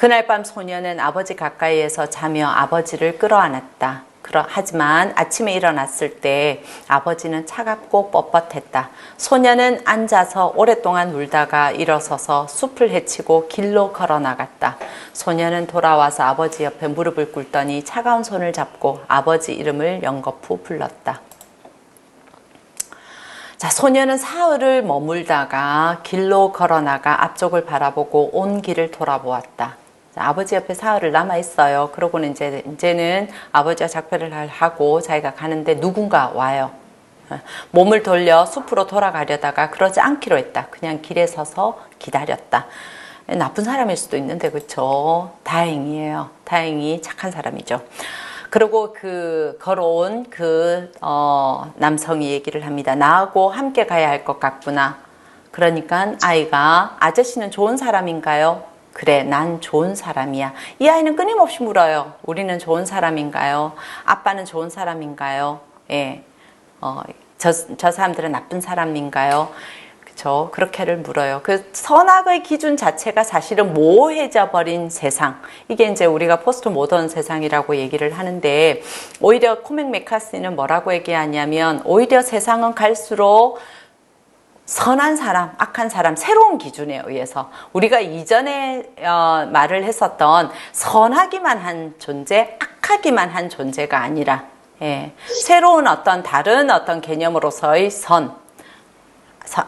그날 밤 소녀는 아버지 가까이에서 자며 아버지를 끌어안았다. 하지만 아침에 일어났을 때 아버지는 차갑고 뻣뻣했다. 소녀는 앉아서 오랫동안 울다가 일어서서 숲을 헤치고 길로 걸어나갔다. 소녀는 돌아와서 아버지 옆에 무릎을 꿇더니 차가운 손을 잡고 아버지 이름을 연거푸 불렀다. 자, 소녀는 사흘을 머물다가 길로 걸어나가 앞쪽을 바라보고 온 길을 돌아보았다. 자, 아버지 옆에 사흘을 남아있어요. 그러고는 이제는 아버지와 작별을 하고 자기가 가는데 누군가 와요. 몸을 돌려 숲으로 돌아가려다가 그러지 않기로 했다. 그냥 길에 서서 기다렸다. 나쁜 사람일 수도 있는데 그렇죠. 다행이에요. 다행히 착한 사람이죠. 그리고 걸어온 남성이 얘기를 합니다. 나하고 함께 가야 할 것 같구나. 그러니까 아이가 아저씨는 좋은 사람인가요? 그래, 난 좋은 사람이야. 이 아이는 끊임없이 물어요. 우리는 좋은 사람인가요? 아빠는 좋은 사람인가요? 예, 저 사람들은 나쁜 사람인가요? 그렇게를 물어요. 그 선악의 기준 자체가 사실은 모호해져 버린 세상. 이게 이제 우리가 포스트 모던 세상이라고 얘기를 하는데 오히려 코맥 메카시는 뭐라고 얘기하냐면 오히려 세상은 갈수록 선한 사람, 악한 사람, 새로운 기준에 의해서 우리가 이전에 말을 했었던 선하기만 한 존재, 악하기만 한 존재가 아니라 새로운 다른 개념으로서의 선,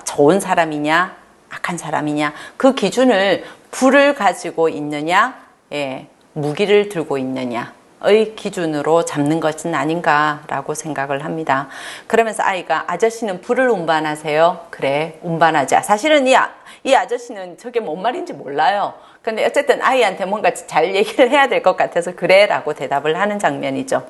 좋은 사람이냐, 악한 사람이냐, 그 기준을 불을 가지고 있느냐, 예, 무기를 들고 있느냐의 기준으로 잡는 것은 아닌가라고 생각을 합니다. 그러면서 아이가 아저씨는 불을 운반하세요? 그래, 운반하자. 사실은 이 아저씨는 저게 뭔 말인지 몰라요. 근데 어쨌든 아이한테 뭔가 잘 얘기를 해야 될 것 같아서 그래 라고 대답을 하는 장면이죠.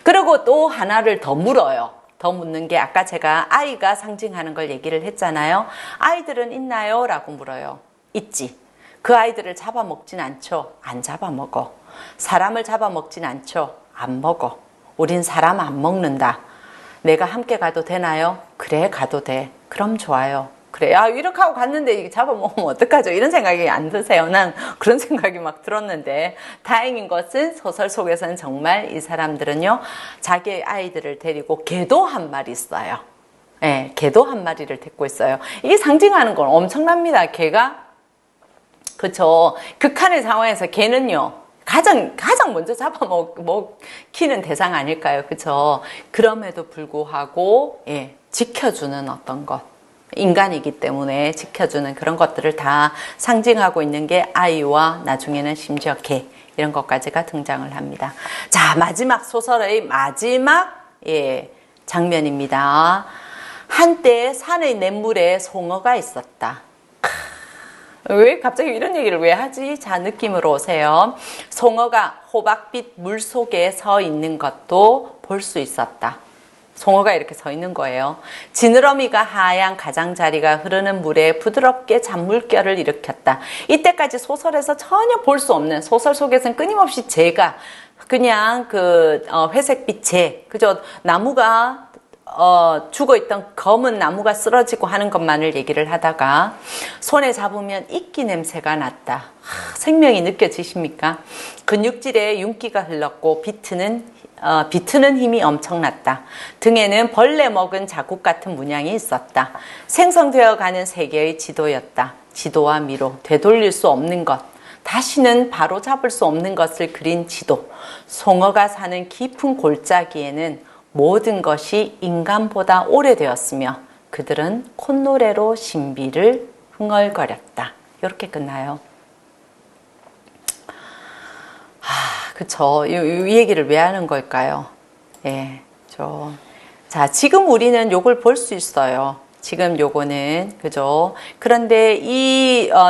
그리고 또 하나를 더 물어요. 더 묻는 게 아까 제가 아이가 상징하는 걸 얘기를 했잖아요. 아이들은 있나요? 라고 물어요. 있지. 그 아이들을 잡아먹진 않죠. 안 잡아먹어. 사람을 잡아먹진 않죠. 안 먹어. 우린 사람 안 먹는다. 내가 함께 가도 되나요? 그래, 가도 돼. 그럼 좋아요. 그래, 이렇게 하고 갔는데 이게 잡아먹으면 어떡하죠? 이런 생각이 안 드세요? 난 그런 생각이 막 들었는데, 다행인 것은 소설 속에서는 정말 이 사람들은요, 자기의 아이들을 데리고 개도 한 마리 있어요. 예, 개도 한 마리를 데리고 있어요. 이게 상징하는 건 엄청납니다. 개가, 그쵸. 극한의 상황에서 개는요, 가장 먼저 잡아먹히는 대상 아닐까요? 그쵸. 그럼에도 불구하고, 예, 지켜주는 어떤 것. 인간이기 때문에 지켜주는 그런 것들을 다 상징하고 있는 게 아이와 나중에는 심지어 개 이런 것까지가 등장을 합니다. 자, 마지막 소설의 마지막 장면입니다. 한때 산의 냇물에 송어가 있었다. 왜 갑자기 이런 얘기를 왜 하지? 자, 느낌으로 오세요. 송어가 호박빛 물 속에 서 있는 것도 볼 수 있었다. 송어가 이렇게 서 있는 거예요. 지느러미가 하얀 가장자리가 흐르는 물에 부드럽게 잔물결을 일으켰다. 이때까지 소설에서 전혀 볼 수 없는, 소설 속에서는 끊임없이 재가 그냥 회색빛 재, 그죠? 나무가 죽어있던 검은 나무가 쓰러지고 하는 것만을 얘기를 하다가 손에 잡으면 이끼 냄새가 났다. 생명이 느껴지십니까? 근육질에 윤기가 흘렀고 비트는 힘이 엄청났다. 등에는 벌레 먹은 자국 같은 문양이 있었다. 생성되어가는 세계의 지도였다. 지도와 미로, 되돌릴 수 없는 것, 다시는 바로 잡을 수 없는 것을 그린 지도. 송어가 사는 깊은 골짜기에는 모든 것이 인간보다 오래되었으며 그들은 콧노래로 신비를 흥얼거렸다. 이렇게 끝나요. 그쵸. 이 얘기를 왜 하는 걸까요? 예, 자, 지금 우리는 요걸 볼 수 있어요. 지금 요거는, 그죠? 그런데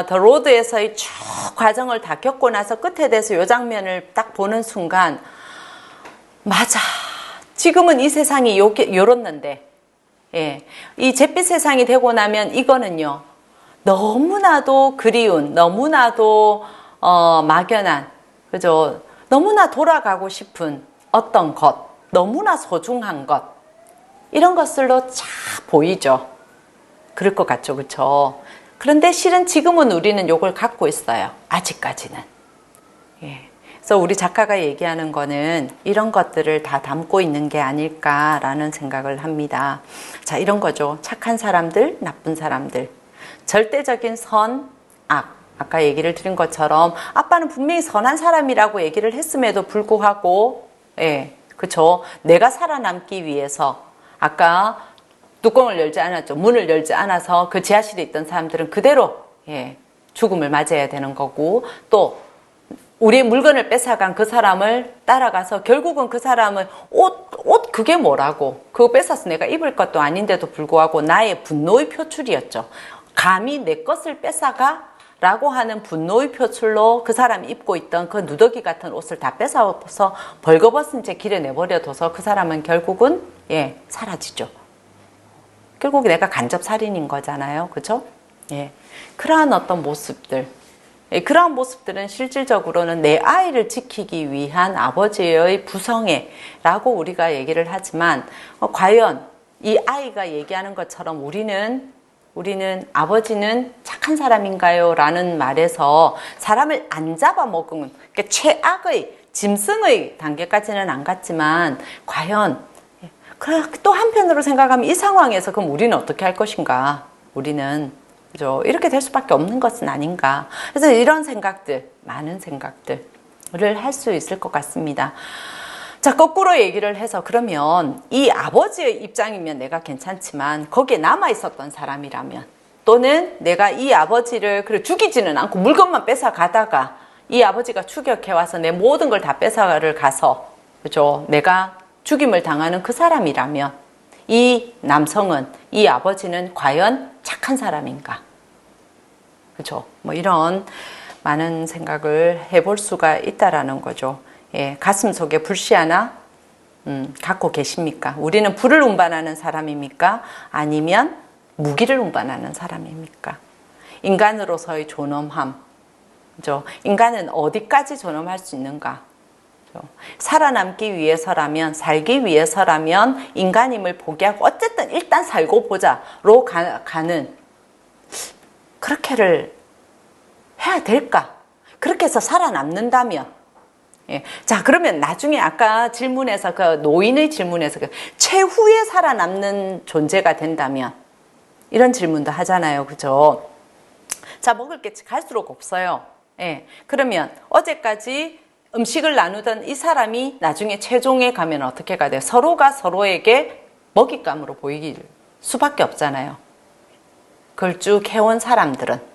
더 로드에서의 쭉 과정을 다 겪고 나서 끝에 대해서 요 장면을 딱 보는 순간, 맞아. 지금은 이 세상이 요렇는데, 예. 이 잿빛 세상이 되고 나면 이거는요, 너무나도 그리운, 너무나도, 막연한, 그죠? 너무나 돌아가고 싶은 어떤 것, 너무나 소중한 것, 이런 것들로 쫙 보이죠. 그럴 것 같죠, 그쵸? 그런데 실은 지금은 우리는 요걸 갖고 있어요. 아직까지는. 예. 그래서 우리 작가가 얘기하는 거는 이런 것들을 다 담고 있는 게 아닐까라는 생각을 합니다. 자, 이런 거죠. 착한 사람들, 나쁜 사람들. 절대적인 선, 악. 아까 얘기를 드린 것처럼 아빠는 분명히 선한 사람이라고 얘기를 했음에도 불구하고, 예, 그쵸. 내가 살아남기 위해서 아까 뚜껑을 열지 않았죠. 문을 열지 않아서 그 지하실에 있던 사람들은 그대로, 예, 죽음을 맞이해야 되는 거고, 또 우리의 물건을 뺏어간 그 사람을 따라가서 결국은 그 사람은 옷 그게 뭐라고, 그거 뺏어서 내가 입을 것도 아닌데도 불구하고 나의 분노의 표출이었죠. 감히 내 것을 뺏어가? 라고 하는 분노의 표출로 그 사람이 입고 있던 그 누더기 같은 옷을 다 뺏어서 벌거벗은 채 길에 내버려둬서 그 사람은 결국은, 예, 사라지죠. 결국 내가 간접살인인 거잖아요. 그죠? 예. 그러한 어떤 모습들, 예, 그러한 모습들은 실질적으로는 내 아이를 지키기 위한 아버지의 부성애라고 우리가 얘기를 하지만, 과연 이 아이가 얘기하는 것처럼 우리는 아버지는 착한 사람인가요? 라는 말에서 사람을 안 잡아먹은, 그러니까 최악의 짐승의 단계까지는 안 갔지만, 과연 또 한편으로 생각하면 이 상황에서 그럼 우리는 어떻게 할 것인가? 우리는, 그죠? 이렇게 될 수밖에 없는 것은 아닌가? 그래서 이런 생각들, 많은 생각들을 할 수 있을 것 같습니다. 자, 거꾸로 얘기를 해서 그러면 이 아버지의 입장이면 내가 괜찮지만 거기에 남아 있었던 사람이라면, 또는 내가 이 아버지를 그래 죽이지는 않고 물건만 뺏어 가다가 이 아버지가 추격해 와서 내 모든 걸 다 뺏어를 가서, 그죠? 내가 죽임을 당하는 그 사람이라면 이 남성은, 이 아버지는 과연 착한 사람인가? 그죠? 뭐 이런 많은 생각을 해볼 수가 있다라는 거죠. 예, 가슴 속에 불씨 하나 갖고 계십니까? 우리는 불을 운반하는 사람입니까? 아니면 무기를 운반하는 사람입니까? 인간으로서의 존엄함, 그죠? 인간은 어디까지 존엄할 수 있는가? 그죠? 살아남기 위해서라면, 살기 위해서라면 인간임을 포기하고 어쨌든 일단 살고 보자로 가는, 그렇게를 해야 될까? 그렇게 해서 살아남는다면, 예. 자, 그러면 나중에 아까 질문에서, 그 노인의 질문에서 그 최후에 살아남는 존재가 된다면, 이런 질문도 하잖아요. 그죠? 자, 먹을 게 갈수록 없어요. 예. 그러면 어제까지 음식을 나누던 이 사람이 나중에 최종에 가면 어떻게 가야 돼요? 서로가 서로에게 먹잇감으로 보이길 수밖에 없잖아요. 그걸 쭉 해온 사람들은.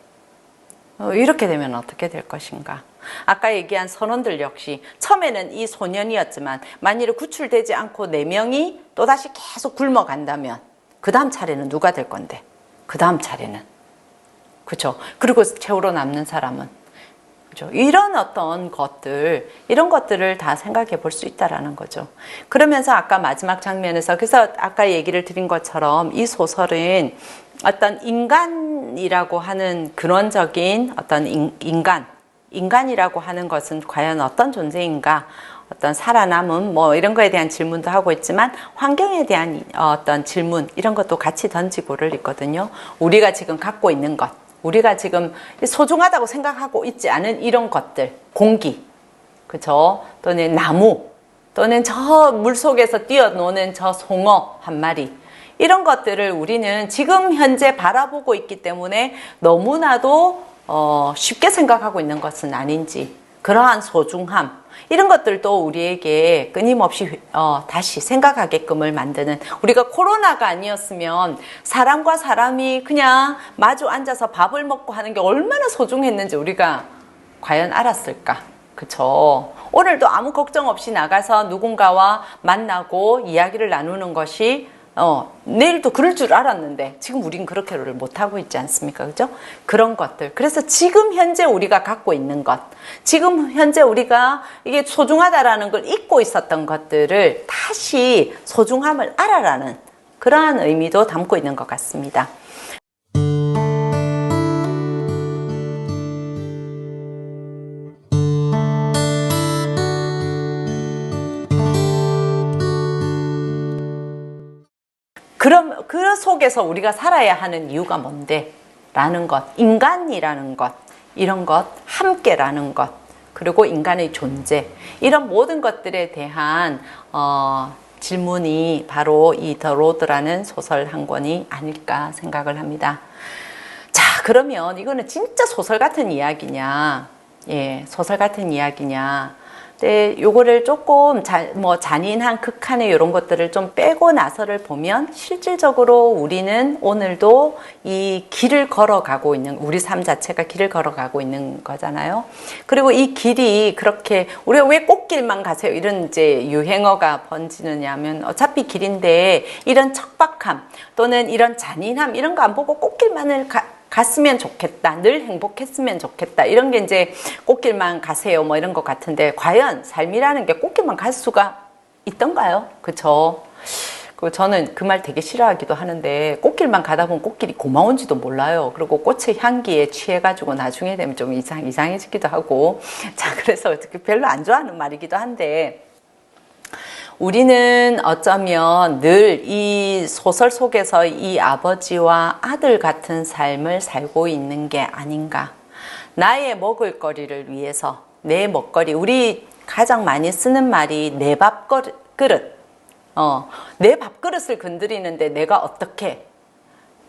이렇게 되면 어떻게 될 것인가? 아까 얘기한 선원들 역시 처음에는 이 소년이었지만 만일에 구출되지 않고 4명이 또다시 계속 굶어간다면 그 다음 차례는 누가 될 건데? 그 다음 차례는. 그렇죠? 그리고 최후로 남는 사람은. 그렇죠? 이런 어떤 것들, 이런 것들을 다 생각해 볼 수 있다라는 거죠. 그러면서 아까 마지막 장면에서, 그래서 아까 얘기를 드린 것처럼 이 소설은 어떤 인간이라고 하는 근원적인 어떤 인간이라고 하는 것은 과연 어떤 존재인가, 어떤 살아남음 뭐 이런 거에 대한 질문도 하고 있지만 환경에 대한 어떤 질문, 이런 것도 같이 던지고를 있거든요. 우리가 지금 갖고 있는 것, 우리가 지금 소중하다고 생각하고 있지 않은 이런 것들, 공기, 그죠? 또는 나무, 또는 저 물속에서 뛰어노는 저 송어 한 마리, 이런 것들을 우리는 지금 현재 바라보고 있기 때문에 너무나도 쉽게 생각하고 있는 것은 아닌지, 그러한 소중함, 이런 것들도 우리에게 끊임없이 다시 생각하게끔을 만드는, 우리가 코로나가 아니었으면 사람과 사람이 그냥 마주 앉아서 밥을 먹고 하는 게 얼마나 소중했는지 우리가 과연 알았을까? 그쵸? 오늘도 아무 걱정 없이 나가서 누군가와 만나고 이야기를 나누는 것이 내일도 그럴 줄 알았는데 지금 우린 그렇게를 못하고 있지 않습니까? 그죠? 그런 것들. 그래서 지금 현재 우리가 갖고 있는 것, 지금 현재 우리가 이게 소중하다라는 걸 잊고 있었던 것들을 다시 소중함을 알아라는 그러한 의미도 담고 있는 것 같습니다. 그럼 그 속에서 우리가 살아야 하는 이유가 뭔데? 라는 것, 인간이라는 것, 이런 것, 함께라는 것, 그리고 인간의 존재, 이런 모든 것들에 대한 질문이 바로 이 더 로드라는 소설 한 권이 아닐까 생각을 합니다. 자, 그러면 이거는 진짜 소설 같은 이야기냐? 예, 소설 같은 이야기냐? 네, 요거를 조금 잔인한 극한의 이런 것들을 좀 빼고 나서를 보면 실질적으로 우리는 오늘도 이 길을 걸어가고 있는, 우리 삶 자체가 길을 걸어가고 있는 거잖아요. 그리고 이 길이 그렇게, 우리가 왜 꽃길만 가세요? 이런 이제 유행어가 번지느냐 하면 어차피 길인데 이런 척박함 또는 이런 잔인함 이런 거 안 보고 꽃길만을 갔으면 좋겠다, 늘 행복했으면 좋겠다, 이런 게 이제 꽃길만 가세요 뭐 이런 것 같은데, 과연 삶이라는 게 꽃길만 갈 수가 있던가요? 그쵸? 저는 그 말 되게 싫어하기도 하는데, 꽃길만 가다 보면 꽃길이 고마운지도 몰라요. 그리고 꽃의 향기에 취해가지고 나중에 되면 좀 이상해지기도 하고, 자, 그래서 별로 안 좋아하는 말이기도 한데, 우리는 어쩌면 늘 이 소설 속에서 이 아버지와 아들 같은 삶을 살고 있는 게 아닌가. 나의 먹을거리를 위해서, 내 먹거리, 우리 가장 많이 쓰는 말이 내 밥그릇. 내 밥그릇을 건드리는데 내가 어떻게,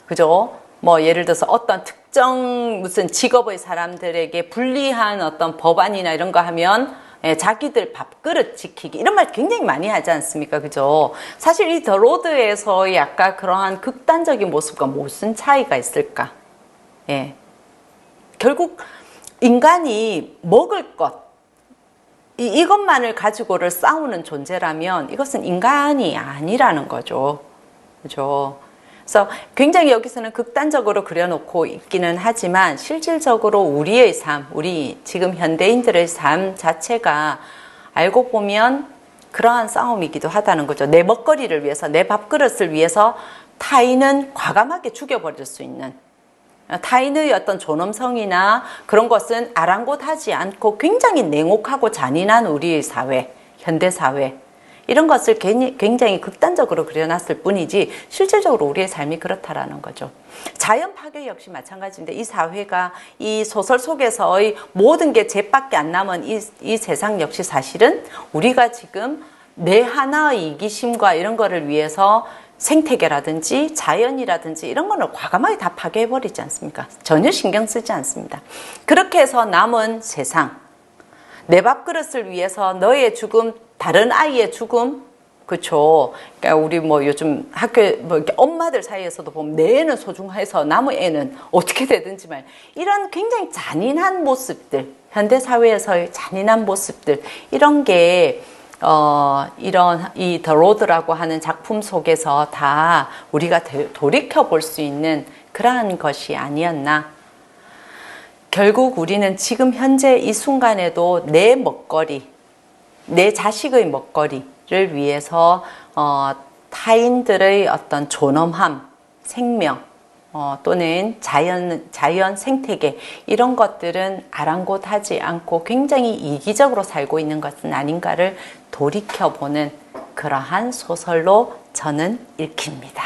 그죠? 뭐 예를 들어서 어떤 특정 무슨 직업의 사람들에게 불리한 어떤 법안이나 이런 거 하면 예, 자기들 밥그릇 지키기 이런 말 굉장히 많이 하지 않습니까? 그죠? 사실 이 더 로드에서의 약간 그러한 극단적인 모습과 무슨 차이가 있을까? 예. 결국 인간이 먹을 것 이것만을 가지고를 싸우는 존재라면 이것은 인간이 아니라는 거죠. 그죠? 그래서 굉장히 여기서는 극단적으로 그려놓고 있기는 하지만 실질적으로 우리의 삶, 우리 지금 현대인들의 삶 자체가 알고 보면 그러한 싸움이기도 하다는 거죠. 내 먹거리를 위해서, 내 밥그릇을 위해서 타인은 과감하게 죽여버릴 수 있는, 타인의 어떤 존엄성이나 그런 것은 아랑곳하지 않고 굉장히 냉혹하고 잔인한 우리의 사회, 현대사회 이런 것을 굉장히 극단적으로 그려놨을 뿐이지 실질적으로 우리의 삶이 그렇다라는 거죠. 자연 파괴 역시 마찬가지인데 이 사회가 이 소설 속에서의 모든 게 잿밖에 안 남은 이 세상 역시 사실은 우리가 지금 내 하나의 이기심과 이런 거를 위해서 생태계라든지 자연이라든지 이런 거를 과감하게 다 파괴해버리지 않습니까? 전혀 신경 쓰지 않습니다. 그렇게 해서 남은 세상, 내 밥그릇을 위해서 너의 죽음, 다른 아이의 죽음, 그렇죠. 그러니까 우리 뭐 요즘 학교 뭐 이렇게 엄마들 사이에서도 보면 내 애는 소중해서 남의 애는 어떻게 되든지 말 이런 굉장히 잔인한 모습들, 현대 사회에서의 잔인한 모습들 이런 게 이런 이 더 로드라고 하는 작품 속에서 다 우리가 돌이켜 볼 수 있는 그러한 것이 아니었나. 결국 우리는 지금 현재 이 순간에도 내 먹거리, 내 자식의 먹거리를 위해서 타인들의 어떤 존엄함, 생명 또는 자연 생태계 이런 것들은 아랑곳하지 않고 굉장히 이기적으로 살고 있는 것은 아닌가를 돌이켜보는 그러한 소설로 저는 읽힙니다.